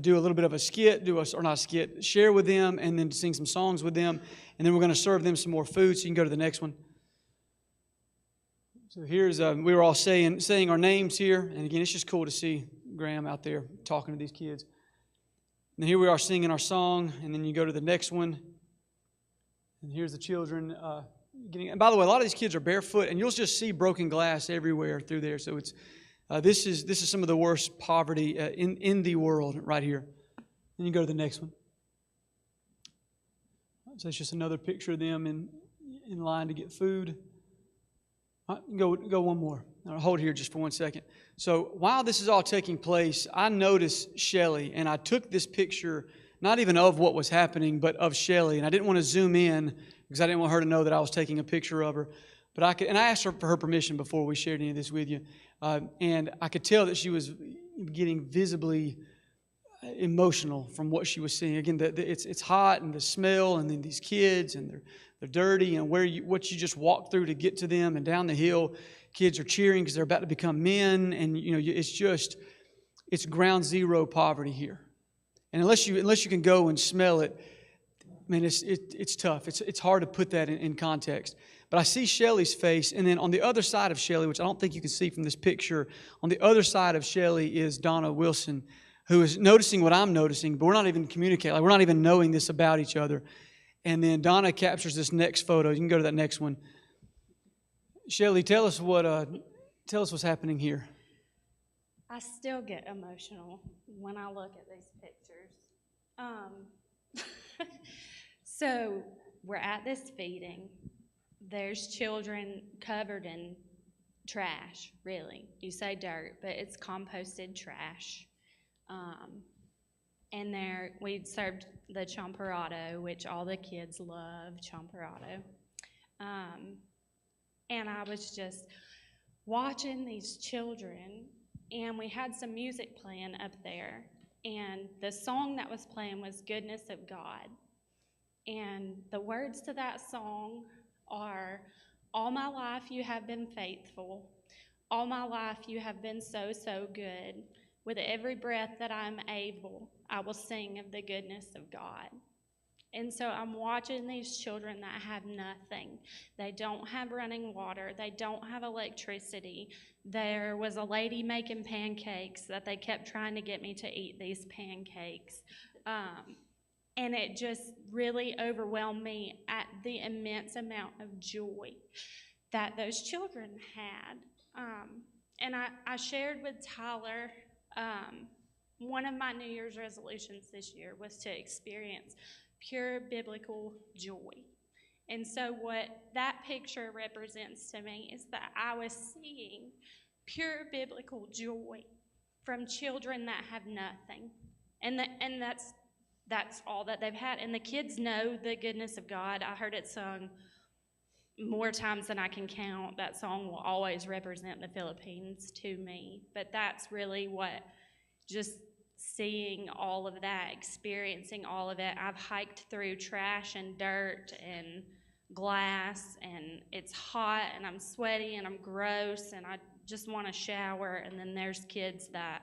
Speaker 1: do a little bit of a skit, share with them, and then sing some songs with them. And then we're going to serve them some more food. So you can go to the next one. So here's, we were all saying our names here. And again, it's just cool to see Graham out there talking to these kids. And here we are singing our song, and then you go to the next one. And here's the children getting. And by the way, a lot of these kids are barefoot, and you'll just see broken glass everywhere through there. So it's this is some of the worst poverty in the world right here. And you go to the next one. So it's just another picture of them in line to get food. All right, go one more. I'll hold here just for 1 second. So while this is all taking place, I noticed Shelley, and I took this picture, not even of what was happening, but of Shelley. And I didn't want to zoom in because I didn't want her to know that I was taking a picture of her. But I asked her for her permission before we shared any of this with you. And I could tell that she was getting visibly emotional from what she was seeing. Again, it's hot, and the smell, and then these kids, and they're dirty, and what you just walk through to get to them, and down the hill, kids are cheering because they're about to become men, and it's ground zero poverty here. And unless you can go and smell it, man, it's tough. It's hard to put that in context. But I see Shelley's face, and then on the other side of Shelley, which I don't think you can see from this picture, on the other side of Shelley is Donna Wilson, who is noticing what I'm noticing, but we're not even communicating. Like, we're not even knowing this about each other. And then Donna captures this next photo. You can go to that next one. Shelley, tell us what's happening here.
Speaker 5: I still get emotional when I look at these pictures. So we're at this feeding. There's children covered in trash, really. You say dirt, but it's composted trash. And there we served the champorado, which all the kids love, champorado. And I was just watching these children, and we had some music playing up there. And the song that was playing was Goodness of God. And the words to that song are, all my life you have been faithful. All my life you have been so, so good. With every breath that I'm able, I will sing of the goodness of God. And so I'm watching these children that have nothing. They don't have running water. They don't have electricity. There was a lady making pancakes that they kept trying to get me to eat these pancakes. And it just really overwhelmed me at the immense amount of joy that those children had. And I shared with Tyler, one of my New Year's resolutions this year was to experience pure biblical joy. And so what that picture represents to me is that I was seeing pure biblical joy from children that have nothing. And that's all that they've had. And the kids know the goodness of God. I heard it sung more times than I can count. That song will always represent the Philippines to me. But that's really what, just seeing all of that, experiencing all of it. I've hiked through trash and dirt and glass, and it's hot, and I'm sweaty, and I'm gross, and I just want to shower. And then there's kids that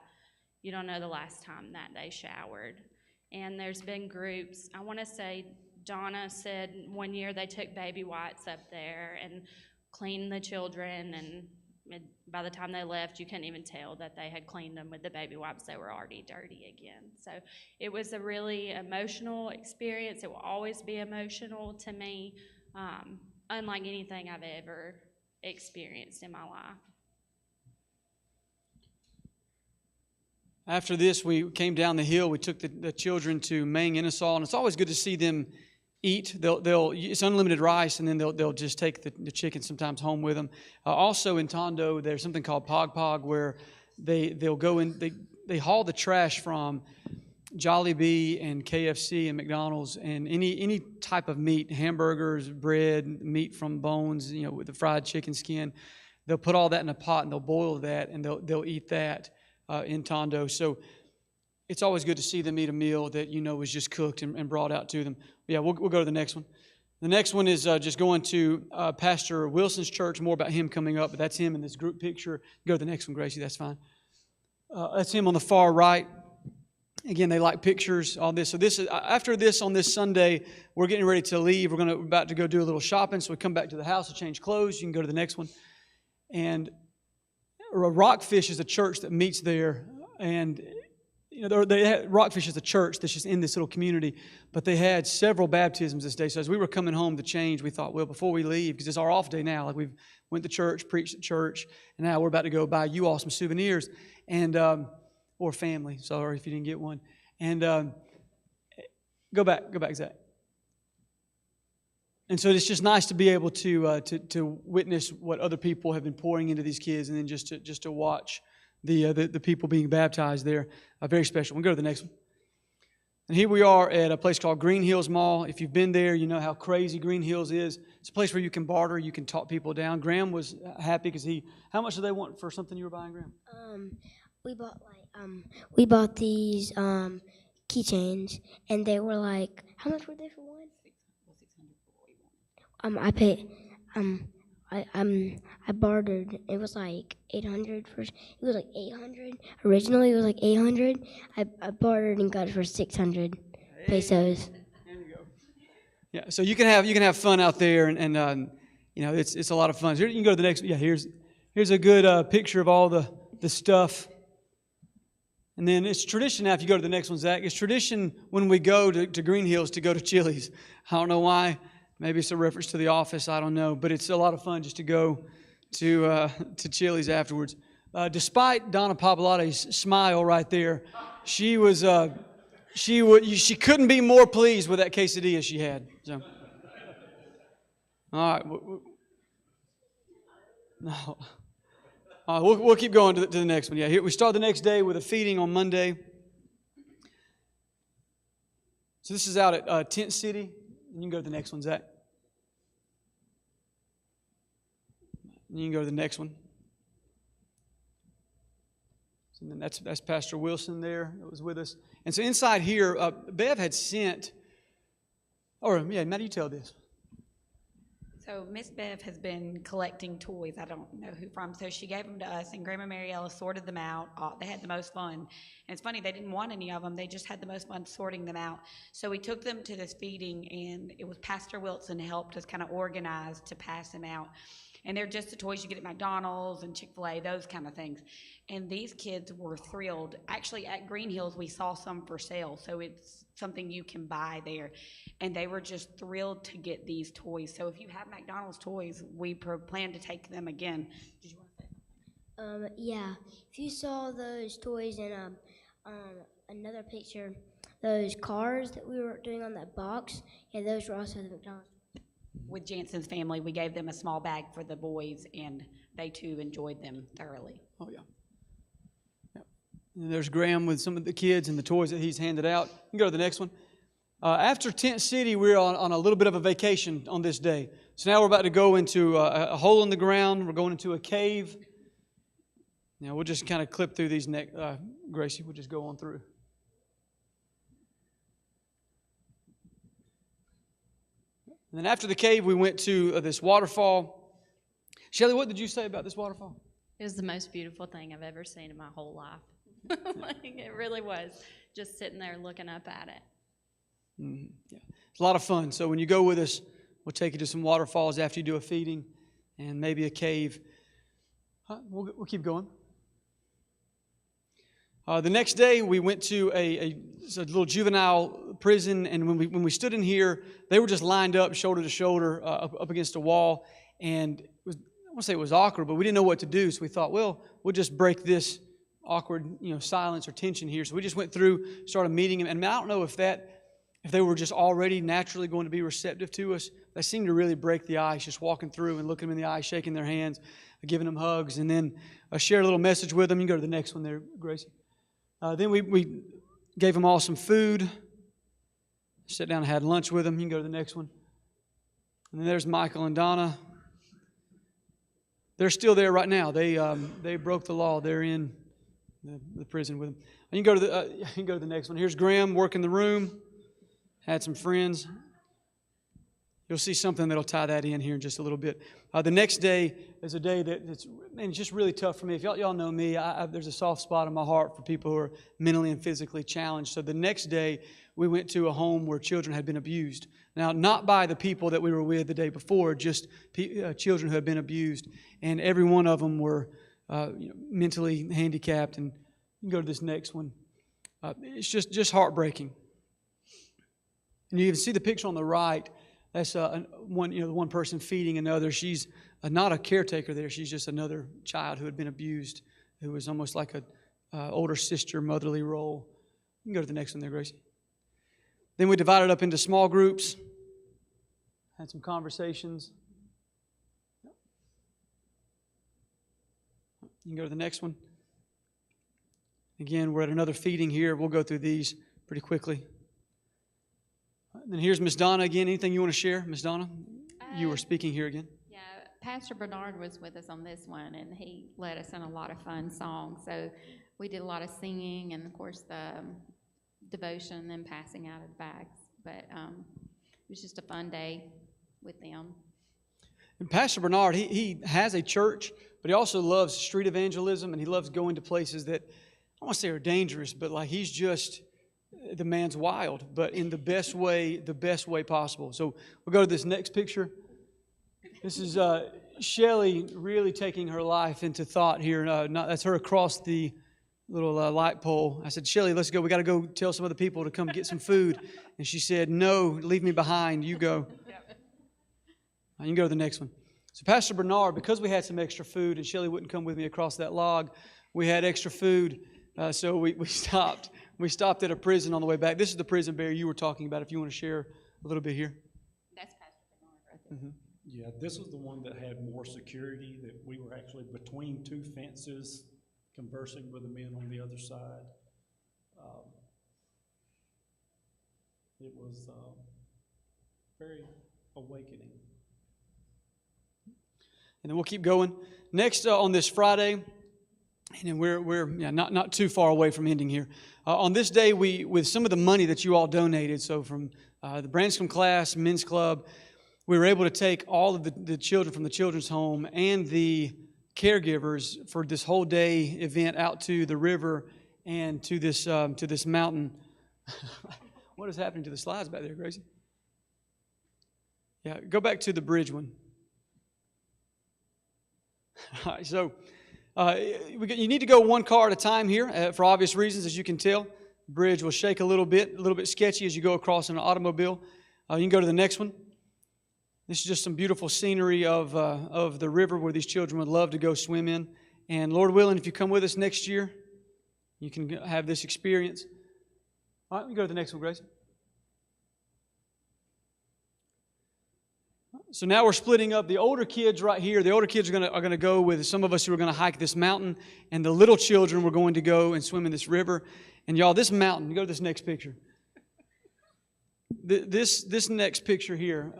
Speaker 5: you don't know the last time that they showered. And there's been groups, I want to say Donna said one year they took baby wipes up there and cleaned the children, and by the time they left, you couldn't even tell that they had cleaned them with the baby wipes. They were already dirty again. So it was a really emotional experience. It will always be emotional to me, unlike anything I've ever experienced in my life.
Speaker 1: After this, we came down the hill. We took the children to Mang Inasal, and it's always good to see them eat. It's unlimited rice, and then they'll just take the chicken sometimes home with them. Also in Tondo, there's something called Pog Pog, where they'll go in. They haul the trash from Jollibee and KFC and McDonald's and any type of meat, hamburgers, bread, meat from bones, with the fried chicken skin. They'll put all that in a pot and they'll boil that, and they'll eat that in Tondo. So it's always good to see them eat a meal that was just cooked and brought out to them. Yeah, we'll go to the next one. The next one is just going to Pastor Wilson's church, more about him coming up, but that's him in this group picture. Go to the next one, Gracie, that's fine. That's him on the far right. Again, they like pictures, all this. So after this, on this Sunday, we're getting ready to leave. We're about to go do a little shopping, so we come back to the house to change clothes. You can go to the next one. And Rockfish is a church that meets there, and Rockfish is a church that's just in this little community, but they had several baptisms this day. So as we were coming home to change, we thought, well, before we leave, because it's our off day now, like we've went to church, preached at church, and now we're about to go buy you all some souvenirs, and or family. Sorry if you didn't get one. And go back, Zach. And so it's just nice to be able to witness what other people have been pouring into these kids, and then just to watch the people being baptized there. Very special. We'll go to the next one. And here we are at a place called Green Hills Mall. If you've been there, you know how crazy Green Hills is. It's a place where you can barter, you can talk people down. Graham was happy because how much do they want for something you were buying, Graham?
Speaker 3: We bought these keychains, and they were like, how much were they for one? I paid, I bartered. It was like 800 first. It was like 800. Originally, it was like 800. I bartered and got it for 600 pesos.
Speaker 1: There you go. Yeah, so you can have fun out there, and it's a lot of fun. So you can go to the next. Yeah, here's a good picture of all the stuff. And then it's tradition now, if you go to the next one, Zach, it's tradition when we go to Green Hills to go to Chili's. I don't know why. Maybe it's a reference to The Office. I don't know. But it's a lot of fun just to go to Chili's afterwards. Despite Donna Papalotti's smile right there, she couldn't be more pleased with that quesadilla she had. So, all right. No. We'll keep going to the next one. Yeah, here we start the next day with a feeding on Monday. So this is out at Tent City. You can go to the next one, Zach. You can go to the next one. And then that's Pastor Wilson there that was with us. And so inside here, Bev had sent, Matt, you tell this.
Speaker 6: So Miss Bev has been collecting toys. I don't know who from. So she gave them to us, and Grandma Mariella sorted them out. They had the most fun. And it's funny, they didn't want any of them. They just had the most fun sorting them out. So we took them to this feeding, and it was Pastor Wilson helped us kind of organize to pass them out. And they're just the toys you get at McDonald's and Chick-fil-A, those kind of things. And these kids were thrilled. Actually, at Green Hills, we saw some for sale, so it's something you can buy there. And they were just thrilled to get these toys. So if you have McDonald's toys, we plan to take them again. Did you want to say
Speaker 3: Yeah. If you saw those toys in another picture, those cars that we were doing on that box, yeah, those were also the McDonald's.
Speaker 6: With Jansen's family, we gave them a small bag for the boys, and they too enjoyed them thoroughly.
Speaker 1: Oh, yeah. And there's Graham with some of the kids and the toys that he's handed out. You can go to the next one. After Tent City, we're on a little bit of a vacation on this day. So now we're about to go into a hole in the ground. We're going into a cave. Now we'll just kind of clip through these next. Gracie, we'll just go on through. And then after the cave, we went to this waterfall. Shelley, what did you say about this waterfall?
Speaker 5: It was the most beautiful thing I've ever seen in my whole life. Like, it really was. Just sitting there looking up at it.
Speaker 1: Mm-hmm. Yeah. It's a lot of fun. So when you go with us, we'll take you to some waterfalls after you do a feeding and maybe a cave. We'll keep going. The next day, we went to a little juvenile prison, and when we stood in here, they were just lined up, shoulder to shoulder, up against a wall, and it was, I want to say it was awkward, but we didn't know what to do, so we thought, well, we'll just break this awkward, silence or tension here. So we just went through, started meeting them, and I don't know if they were just already naturally going to be receptive to us. They seemed to really break the ice, just walking through and looking them in the eye, shaking their hands, giving them hugs, and then share a little message with them. You can go to the next one there, Gracie. Then we gave them all some food, sat down and had lunch with them. You can go to the next one. And then there's Michael and Donna. They're still there right now. They broke the law. They're in the prison with them. And you can go to the next one. Here's Graham working the room. Had some friends. You'll see something that'll tie that in here in just a little bit. The next day is a day it's just really tough for me. If y'all know me, there's a soft spot in my heart for people who are mentally and physically challenged. So the next day, we went to a home where children had been abused. Now, not by the people that we were with the day before, just children who had been abused. And every one of them were mentally handicapped. And you can go to this next one. It's just heartbreaking. And you can see the picture on the right. That's one person feeding another. She's not a caretaker there. She's just another child who had been abused, who was almost like a older sister, motherly role. You can go to the next one there, Gracie. Then we divided up into small groups, had some conversations. You can go to the next one. Again, we're at another feeding here. We'll go through these pretty quickly. And then here's Miss Donna again. Anything you want to share, Miss Donna? You were speaking here again.
Speaker 2: Yeah, Pastor Bernard was with us on this one, and he led us in a lot of fun songs. So we did a lot of singing, and of course the devotion, and then passing out of the bags. But it was just a fun day with them.
Speaker 1: And Pastor Bernard, he has a church, but he also loves street evangelism, and he loves going to places that, I don't want to say are dangerous, but like he's just... The man's wild, but in the best way possible. So we'll go to this next picture. This is Shelley really taking her life into thought here. That's her across the little light pole. I said, Shelley, let's go. We got to go tell some other people to come get some food. And she said, no, leave me behind. You go. You can go to the next one. So Pastor Bernard, because we had some extra food and Shelley wouldn't come with me across that log, we had extra food. So we stopped. We stopped at a prison on the way back. This is the prison bear you were talking about, if you want to share a little bit here.
Speaker 2: That's Pastor Bernard right there.
Speaker 1: Mm-hmm.
Speaker 4: Yeah, this was the one that had more security, that we were actually between two fences conversing with the men on the other side. It was very awakening.
Speaker 1: And then we'll keep going. Next on this Friday, and we're not too far away from ending here. On this day, with some of the money that you all donated, so from the Branscombe class, men's club, we were able to take all of the children from the children's home and the caregivers for this whole day event out to the river and to this mountain. What is happening to the slides back there, Gracie? Yeah, go back to the bridge one. All right, so you need to go one car at a time here for obvious reasons, as you can tell. The bridge will shake a little bit sketchy as you go across in an automobile. You can go to the next one. This is just some beautiful scenery of the river where these children would love to go swim in. And Lord willing, if you come with us next year, you can have this experience. All right, we go to the next one, Grace. So now we're splitting up. The older kids right here, the older kids are going to go with some of us who are going to hike this mountain, and the little children were going to go and swim in this river. And y'all, this mountain, go to this next picture. This next picture here.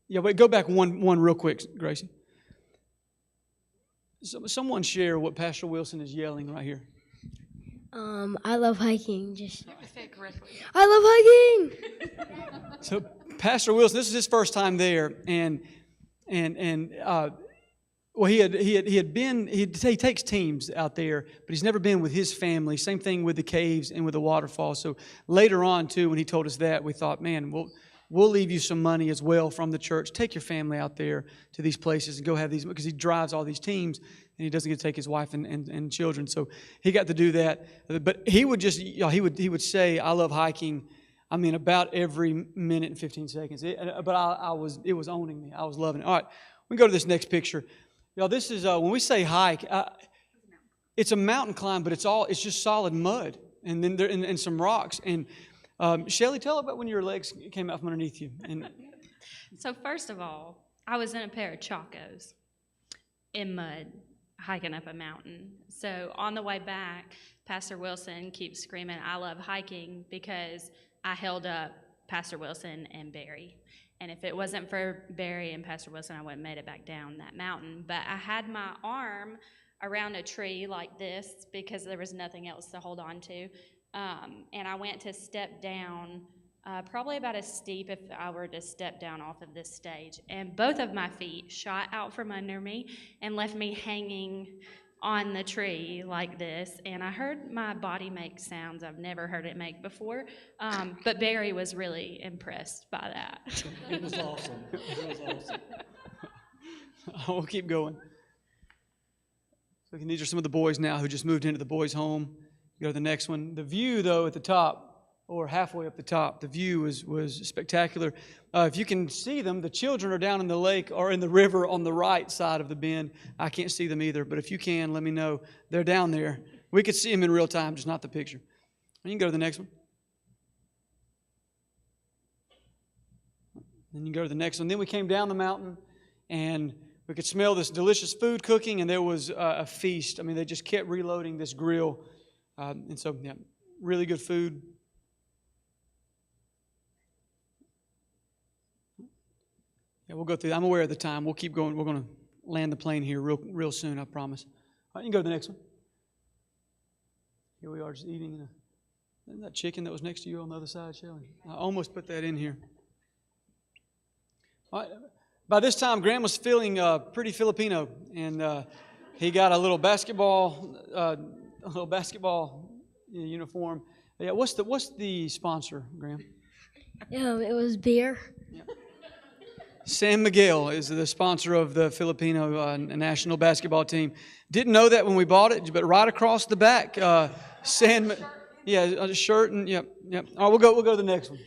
Speaker 1: Wait, go back one real quick, Gracie. Someone share what Pastor Wilson is yelling right here.
Speaker 3: I love hiking. Just
Speaker 6: Say it correctly.
Speaker 3: I love hiking.
Speaker 1: So Pastor Wilson, this is his first time there, and well, he takes teams out there, but he's never been with his family. Same thing with the caves and with the waterfall. So later on too, when he told us that, we thought, man, we'll leave you some money as well from the church. Take your family out there to these places and go have these, because he drives all these teams and he doesn't get to take his wife and children. So he got to do that. But he would just, he would say, I love hiking. I mean, about every minute and 15 seconds. It was owning me. I was loving it. All right, we can go to this next picture. Y'all, this is, when we say hike, it's a mountain climb, but it's just solid mud and then and some rocks. And Shelly, tell about when your legs came out from underneath you. And
Speaker 5: So first of all, I was in a pair of Chacos in mud, hiking up a mountain. So on the way back, Pastor Wilson keeps screaming, I love hiking, because I held up Pastor Wilson and Barry. And if it wasn't for Barry and Pastor Wilson, I wouldn't have made it back down that mountain. But I had my arm around a tree like this because there was nothing else to hold on to. And I went to step down, probably about as steep if I were to step down off of this stage. And both of my feet shot out from under me and left me hanging on the tree like this. And I heard my body make sounds I've never heard it make before. But Barry was really impressed by that.
Speaker 4: It was awesome. It was awesome.
Speaker 1: we'll keep going. So these are some of the boys now who just moved into the boys' home. Go to the next one. The view, though, at the top, or halfway up the top, the view was spectacular. If you can see them, the children are down in the lake or in the river on the right side of the bend. I can't see them either, but if you can, let me know. They're down there. We could see them in real time, just not the picture. You can go to the next one. Then you go to the next one. Then we came down the mountain, and we could smell this delicious food cooking, and there was a feast. I mean, they just kept reloading this grill. And so, yeah, really good food. Yeah, we'll go through that. I'm aware of the time. We'll keep going. We're going to land the plane here real soon, I promise. All right, you can go to the next one. Here we are just eating that chicken that was next to you on the other side, Shelley. I almost put that in here. All right. By this time, Graham was feeling pretty Filipino, and he got a little basketball uniform. Yeah, what's the sponsor, Graham?
Speaker 3: It was beer.
Speaker 1: Yeah. San Miguel is the sponsor of the Filipino national basketball team. Didn't know that when we bought it, but right across the back, a shirt and yep. All right, we'll go to the next one.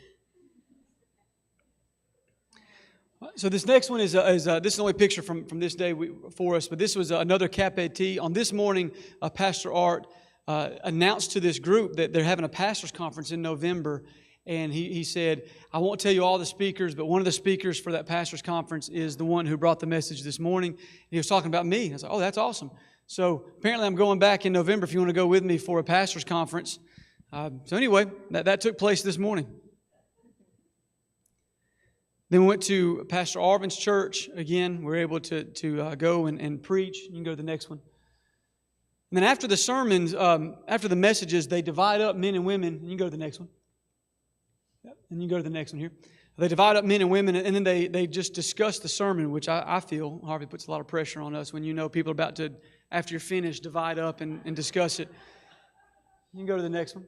Speaker 1: So this next one is this is the only picture from this day for us, but this was another Capet. On this morning, Pastor Art announced to this group that they're having a pastors' conference in November, and he said, I won't tell you all the speakers, but one of the speakers for that pastors' conference is the one who brought the message this morning. He was talking about me. I was like, oh, that's awesome. So apparently I'm going back in November if you want to go with me for a pastors' conference. So anyway, that took place this morning. Then we went to Pastor Arvin's church. Again, we were able to go and preach. You can go to the next one. And then after the sermons, after the messages, they divide up men and women. You can go to the next one. Yep. And you can go to the next one here. They divide up men and women, and then they just discuss the sermon, which I feel, Harvey, puts a lot of pressure on us when you know people are about to, after you're finished, divide up and discuss it. You can go to the next one.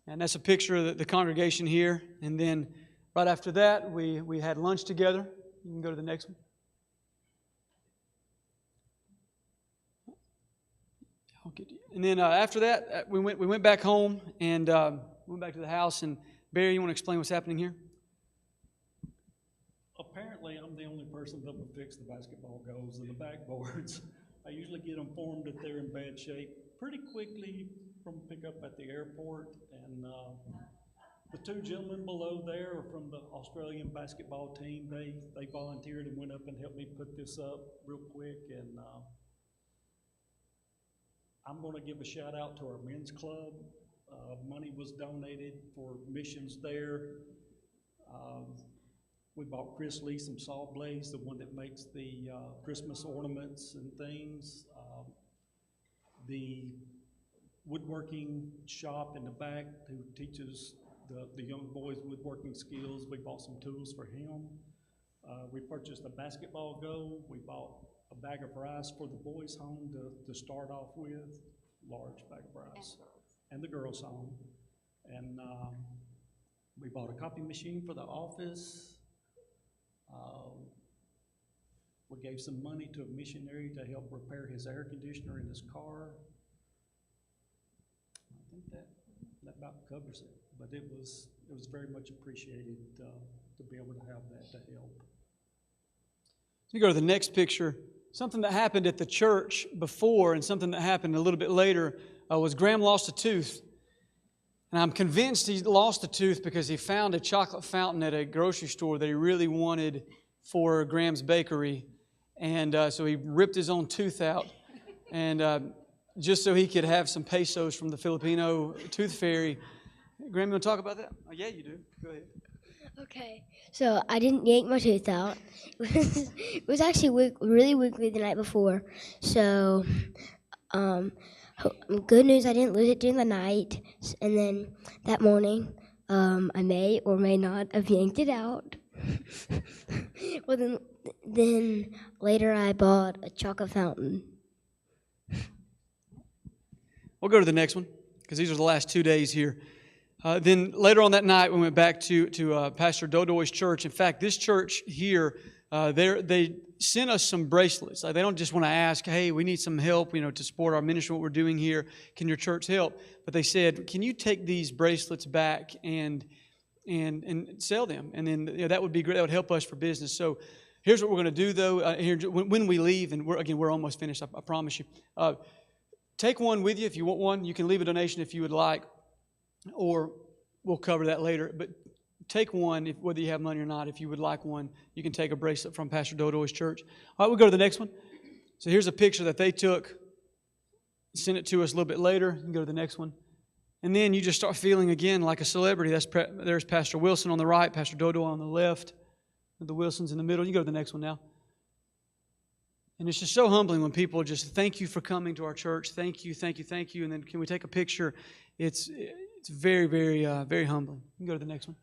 Speaker 1: And that's a picture of the congregation here. And then right after that, we had lunch together. You can go to the next one. And then after that, we went back home and went back to the house. And Barry, you want to explain what's happening here?
Speaker 4: Apparently, I'm the only person that will fix the basketball goals and the backboards. I usually get informed that they're in bad shape pretty quickly from pickup at the airport. And the two gentlemen below there are from the Australian basketball team. They volunteered and went up and helped me put this up real quick. And I'm going to give a shout out to our men's club. Money was donated for missions there. We bought Chris Lee some saw blades, the one that makes the Christmas ornaments and things. The woodworking shop in the back who teaches the young boys woodworking skills, we bought some tools for him. We purchased a basketball goal. We bought a bag of rice for the boys' home to start off with, large bag of rice, and the girls' home. And we bought a copy machine for the office. We gave some money to a missionary to help repair his air conditioner in his car. I think that about covers it. But it was very much appreciated to be able to have that to help.
Speaker 1: You go to the next picture. Something that happened at the church before and something that happened a little bit later was Graham lost a tooth. And I'm convinced he lost a tooth because he found a chocolate fountain at a grocery store that he really wanted for Graham's Bakery. And so he ripped his own tooth out. And just so he could have some pesos from the Filipino tooth fairy. Graham, you want to talk about that? Oh, yeah, you do. Go ahead.
Speaker 3: Okay, so I didn't yank my tooth out. It was actually really wiggly the night before. So, good news, I didn't lose it during the night. And then that morning, I may or may not have yanked it out. Well, then later I bought a chocolate fountain.
Speaker 1: We'll go to the next one because these are the last 2 days here. Then later on that night, we went back to Pastor Dodoy's church. In fact, this church here, they sent us some bracelets. Like, they don't just want to ask, hey, we need some help, to support our ministry, what we're doing here. Can your church help? But they said, can you take these bracelets back and sell them? And then that would be great. That would help us for business. So here's what we're going to do, though. When we leave, and we're almost finished, I promise you. Take one with you if you want one. You can leave a donation if you would like, or we'll cover that later. But take one, whether you have money or not. If you would like one, you can take a bracelet from Pastor Dodoy's church. All right, we'll go to the next one. So here's a picture that they took. Sent it to us a little bit later. You can go to the next one. And then you just start feeling again like a celebrity. There's Pastor Wilson on the right, Pastor Dodo on the left, the Wilsons in the middle. You go to the next one now. And it's just so humbling when people just thank you for coming to our church. Thank you, thank you, thank you. And then can we take a picture? It's very, very, very humbling. You can go to the next one.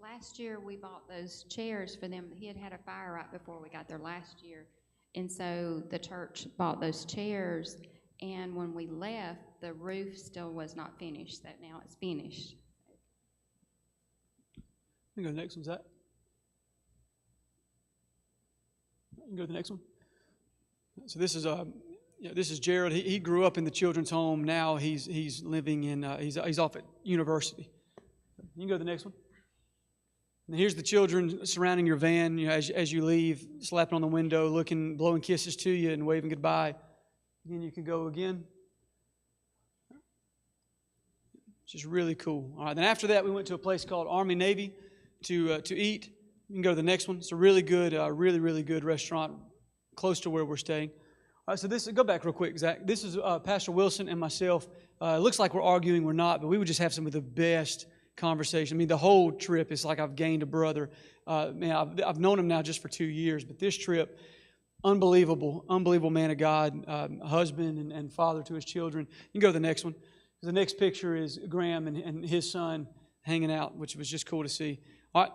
Speaker 2: Last year, we bought those chairs for them. He had a fire right before we got there last year. And so the church bought those chairs. And when we left, the roof still was not finished. So now it's finished.
Speaker 1: You can go to the next one, Zach. You can go to the next one. So this is Jared. He grew up in the children's home. Now he's living in he's off at university. You can go to the next one. And here's the children surrounding your van. As you leave, slapping on the window, looking, blowing kisses to you, and waving goodbye. Again, you can go again. It's just really cool. All right. Then after that, we went to a place called Army Navy to eat. You can go to the next one. It's a really good, really good restaurant close to where we're staying. All right, so go back real quick, Zach. This is Pastor Wilson and myself. It looks like we're arguing, we're not, but we would just have some of the best conversation. I mean, the whole trip is like I've gained a brother. I've known him now just for 2 years, but this trip, unbelievable man of God, husband and father to his children. You can go to the next one. The next picture is Graham and his son hanging out, which was just cool to see. All right.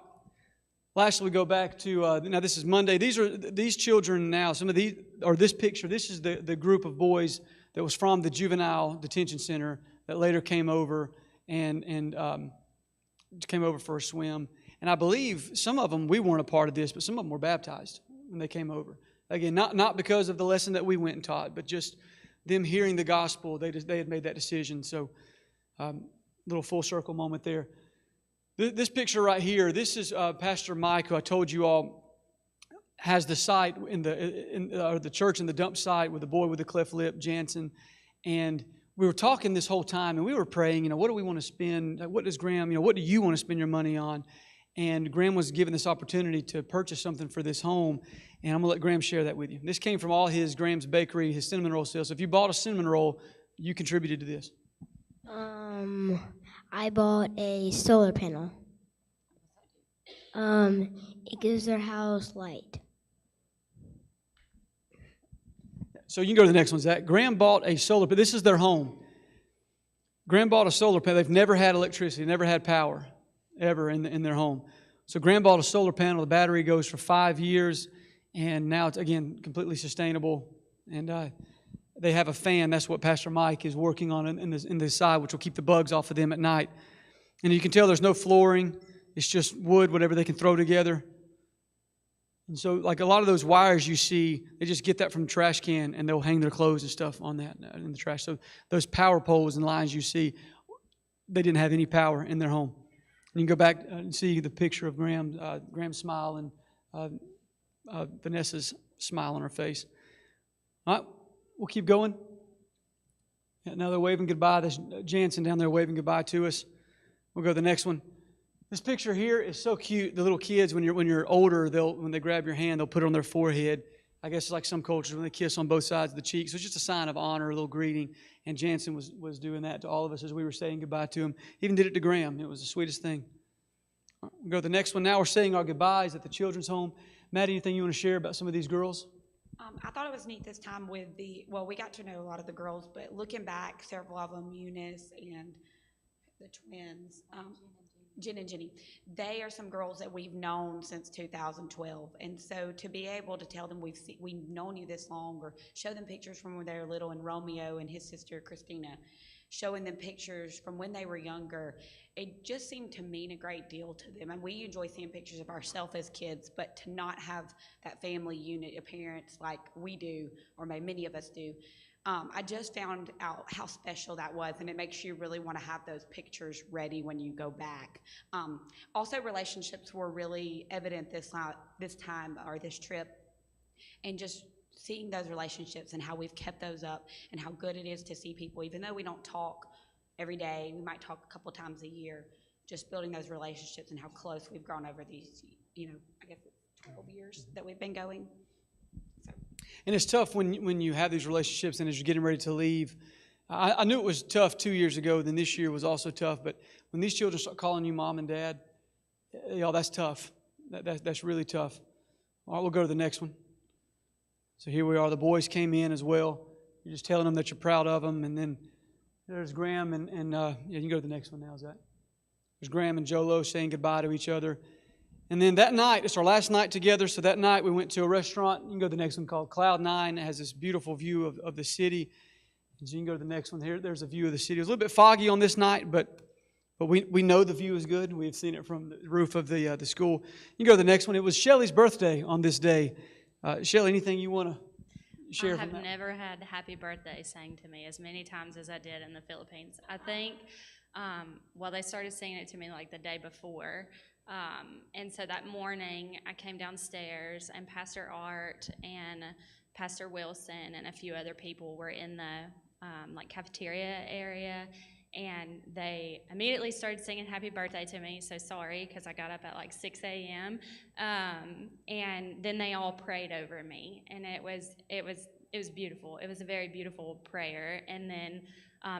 Speaker 1: Lastly, we go back to, now this is Monday. These children now, some of these, or this picture, this is the group of boys that was from the juvenile detention center that later came over and came over for a swim. And I believe some of them, we weren't a part of this, but some of them were baptized when they came over. Again, not because of the lesson that we went and taught, but just them hearing the gospel. They had made that decision. So, little full circle moment there. This picture right here, this is Pastor Mike, who I told you all has the site or the church in the dump site with the boy with the cleft lip, Jansen. And we were talking this whole time, and we were praying, what do we want to spend? What does Graham, what do you want to spend your money on? And Graham was given this opportunity to purchase something for this home, and I'm going to let Graham share that with you. This came from all Graham's bakery, his cinnamon roll sales. So if you bought a cinnamon roll, you contributed to this.
Speaker 3: I bought a solar panel. It gives their house light.
Speaker 1: So you can go to the next one, Zach. Graham bought a solar panel. This is their home. Graham bought a solar panel. They've never had electricity, never had power, ever in their home. So Graham bought a solar panel. The battery goes for 5 years, and now it's, again, completely sustainable. And they have a fan. That's what Pastor Mike is working on in the side, which will keep the bugs off of them at night. And you can tell there's no flooring. It's just wood, whatever they can throw together. And so, like a lot of those wires you see, they just get that from the trash can, and they'll hang their clothes and stuff on that in the trash. So those power poles and lines you see, they didn't have any power in their home. And you can go back and see the picture of Graham's smile and Vanessa's smile on her face. All right, we'll keep going. Now they're waving goodbye. There's Jansen down there waving goodbye to us. We'll go to the next one. This picture here is so cute. The little kids, when you're older, when they grab your hand, they'll put it on their forehead. I guess it's like some cultures when they kiss on both sides of the cheek. So it's just a sign of honor, a little greeting. And Jansen was doing that to all of us as we were saying goodbye to him. He even did it to Graham. It was the sweetest thing. We'll go to the next one. Now we're saying our goodbyes at the children's home. Maddie, anything you want to share about some of these girls?
Speaker 6: I thought it was neat this time we got to know a lot of the girls, but looking back, several of them, Eunice and the twins, Jen and Jenny, they are some girls that we've known since 2012. And so to be able to tell them we've known you this long, or show them pictures from when they were little, and Romeo and his sister Christina, showing them pictures from when they were younger, it just seemed to mean a great deal to them. And we enjoy seeing pictures of ourselves as kids, but to not have that family unit of parents like we do, or maybe many of us do, I just found out how special that was, and it makes you really want to have those pictures ready when you go back. Also, relationships were really evident this time, or this trip, and just seeing those relationships and how we've kept those up, and how good it is to see people, even though we don't talk every day, we might talk a couple times a year, just building those relationships and how close we've grown over these, I guess 12 years that we've been going.
Speaker 1: And it's tough when you have these relationships and as you're getting ready to leave. I knew it was tough 2 years ago, then this year was also tough. But when these children start calling you mom and dad, that's tough. That's really tough. All right, we'll go to the next one. So here we are. The boys came in as well. You're just telling them that you're proud of them. And then there's Graham and you can go to the next one now, Zach. There's Graham and Jolo saying goodbye to each other. And then that night, it's our last night together, so that night we went to a restaurant. You can go to the next one called Cloud 9. It has this beautiful view of the city. And so you can go to the next one here. There's a view of the city. It was a little bit foggy on this night, but we know the view is good. We've seen it from the roof of the school. You can go to the next one. It was Shelly's birthday on this day. Shelly, anything you want to share from that?
Speaker 5: I have never had happy birthday sang to me as many times as I did in the Philippines. I think, they started singing it to me like the day before. And so that morning, I came downstairs, and Pastor Art and Pastor Wilson and a few other people were in the cafeteria area, and they immediately started singing happy birthday to me. So sorry, because I got up at 6 a.m. And then they all prayed over me, and it was beautiful. It was a very beautiful prayer. And then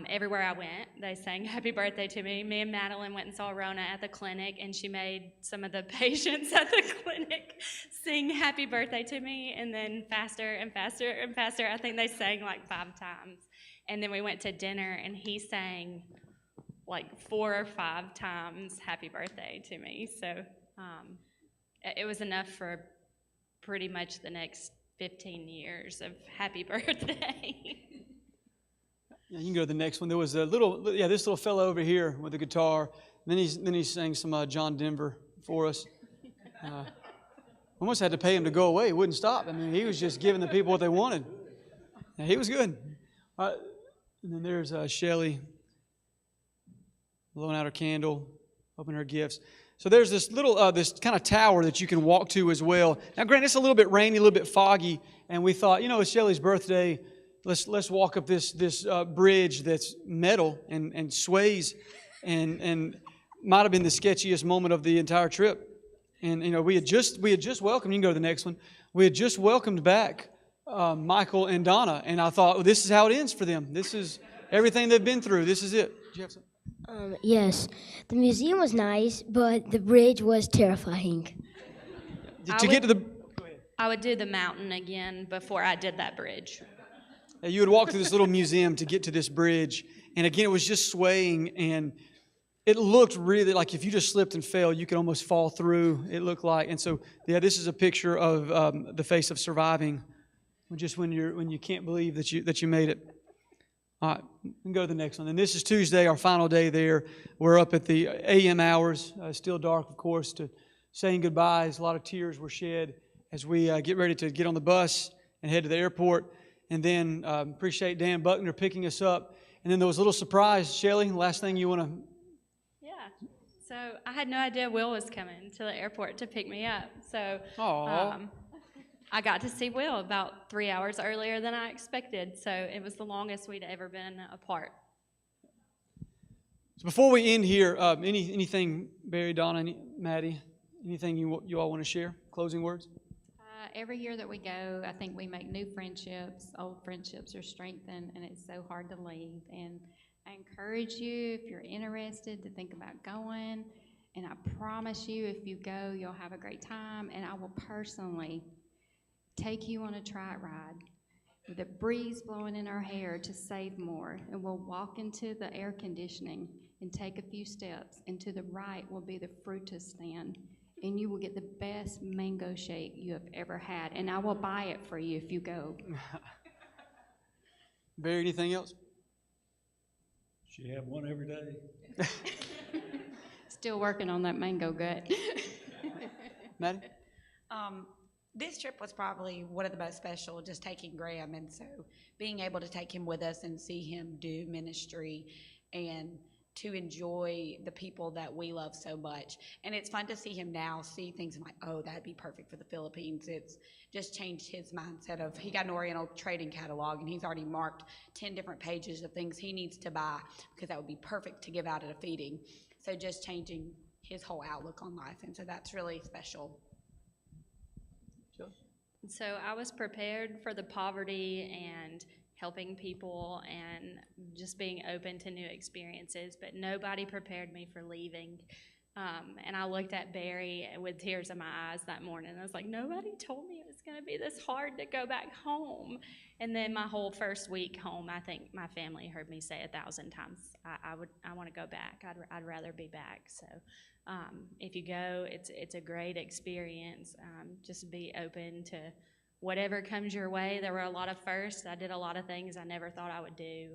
Speaker 5: everywhere I went, they sang happy birthday to me. Me and Madeline went and saw Rona at the clinic, and she made some of the patients at the clinic sing happy birthday to me, and then faster and faster and faster. I think they sang 5 times. And then we went to dinner, and he sang 4 or 5 times happy birthday to me. So it was enough for pretty much the next 15 years of happy birthday.
Speaker 1: Yeah, you can go to the next one. There was this little fellow over here with the guitar. Then he sang some John Denver for us. Almost had to pay him to go away. He wouldn't stop. I mean, he was just giving the people what they wanted. Yeah, he was good. And then there's Shelly blowing out her candle, opening her gifts. So there's this little, this kind of tower that you can walk to as well. Now, granted, it's a little bit rainy, a little bit foggy, and we thought, it's Shelley's birthday. Let's walk up this bridge that's metal and sways, and might have been the sketchiest moment of the entire trip. And we had just welcomed. You can go to the next one. We had just welcomed back Michael and Donna, and I thought, well, this is how it ends for them. This is everything they've been through. This is it. Did you have something?
Speaker 3: Yes, the museum was nice, but the bridge was terrifying.
Speaker 5: I would do the mountain again before I did that bridge.
Speaker 1: You would walk through this little museum to get to this bridge, and again, it was just swaying, and it looked really like if you just slipped and fell, you could almost fall through. It looked like, and so this is a picture of the face of surviving, just when you can't believe that you made it. All right, we can go to the next one. And this is Tuesday, our final day there. We're up at the a.m. hours, still dark, of course, to saying goodbyes. A lot of tears were shed as we get ready to get on the bus and head to the airport. And then appreciate Dan Buckner picking us up. And then there was a little surprise. Shelley, last thing you want to...
Speaker 5: Yeah. So I had no idea Will was coming to the airport to pick me up. So I got to see Will about 3 hours earlier than I expected. So it was the longest we'd ever been apart.
Speaker 1: So before we end here, anything, Barry, Donna, Maddie, anything you all want to share? Closing words?
Speaker 2: Every year that we go, I think we make new friendships. Old friendships are strengthened, and it's so hard to leave. And I encourage you, if you're interested, to think about going. And I promise you, if you go, you'll have a great time. And I will personally take you on a trike ride with a breeze blowing in our hair to save more. And we'll walk into the air conditioning and take a few steps. And to the right will be the fruta stand. And you will get the best mango shake you have ever had. And I will buy it for you if you go.
Speaker 1: Barry, anything else?
Speaker 4: She have one every day.
Speaker 2: Still working on that mango gut.
Speaker 1: Maddie?
Speaker 6: This trip was probably one of the most special, just taking Graham. And so being able to take him with us and see him do ministry and to enjoy the people that we love so much. And it's fun to see him now see things and like, oh, that'd be perfect for the Philippines. It's just changed his mindset of, he got an Oriental trading catalog and he's already marked 10 different pages of things he needs to buy because that would be perfect to give out at a feeding. So just changing his whole outlook on life. And so that's really special.
Speaker 5: So I was prepared for the poverty and helping people and just being open to new experiences, but nobody prepared me for leaving. And I looked at Barry with tears in my eyes that morning. I was like, nobody told me it was going to be this hard to go back home. And then my whole first week home, I think my family heard me say 1,000 times, I want to go back. I'd rather be back. So if you go, it's a great experience. Just be open to whatever comes your way. There were a lot of firsts. I did a lot of things I never thought I would do,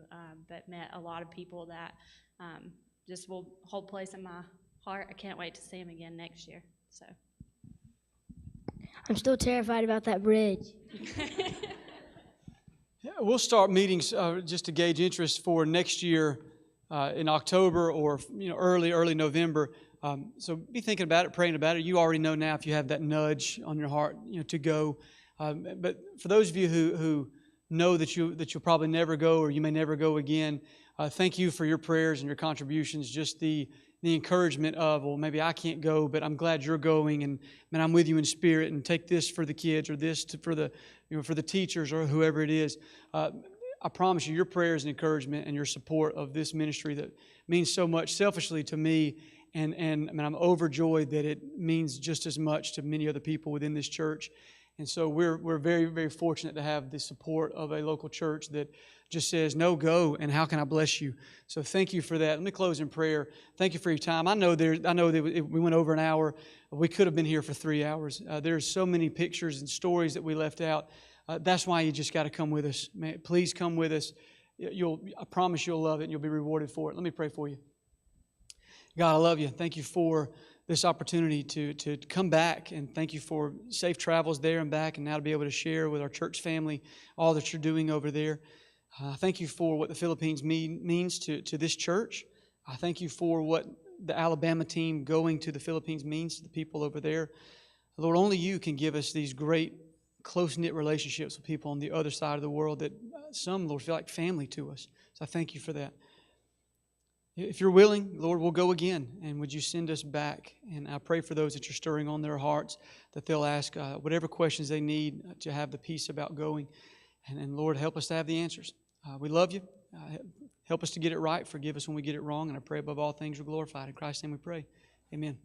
Speaker 5: but met a lot of people that just will hold place in my heart. I can't wait to see them again next year. So
Speaker 3: I'm still terrified about that bridge.
Speaker 1: Yeah, we'll start meetings just to gauge interest for next year in October or early November. So be thinking about it, praying about it. You already know now if you have that nudge on your heart, to go. But for those of you who know that you'll probably never go or you may never go again, thank you for your prayers and your contributions. Just the encouragement of, well, maybe I can't go, but I'm glad you're going, and man, I'm with you in spirit. And take this for the kids, or this for the teachers, or whoever it is. I promise you, your prayers and encouragement and your support of this ministry that means so much selfishly to me, and I mean, I'm overjoyed that it means just as much to many other people within this church. And so we're very, very fortunate to have the support of a local church that just says, no, go, and how can I bless you? So thank you for that. Let me close in prayer. Thank you for your time. I know that we went over an hour. We could have been here for 3 hours. There's so many pictures and stories that we left out. That's why you just got to come with us. Man, please come with us. I promise you'll love it and you'll be rewarded for it. Let me pray for you. God, I love you. Thank you for this opportunity to come back, and thank you for safe travels there and back, and now to be able to share with our church family all that you're doing over there. Thank you for what the Philippines means to this church. I thank you for what the Alabama team going to the Philippines means to the people over there. Lord, only you can give us these great, close-knit relationships with people on the other side of the world that some, Lord, feel like family to us. So I thank you for that. If you're willing, Lord, we'll go again, and would you send us back? And I pray for those that you're stirring on their hearts, that they'll ask whatever questions they need to have the peace about going. And Lord, help us to have the answers. We love you. Help us to get it right. Forgive us when we get it wrong. And I pray above all things we're glorified. In Christ's name we pray. Amen.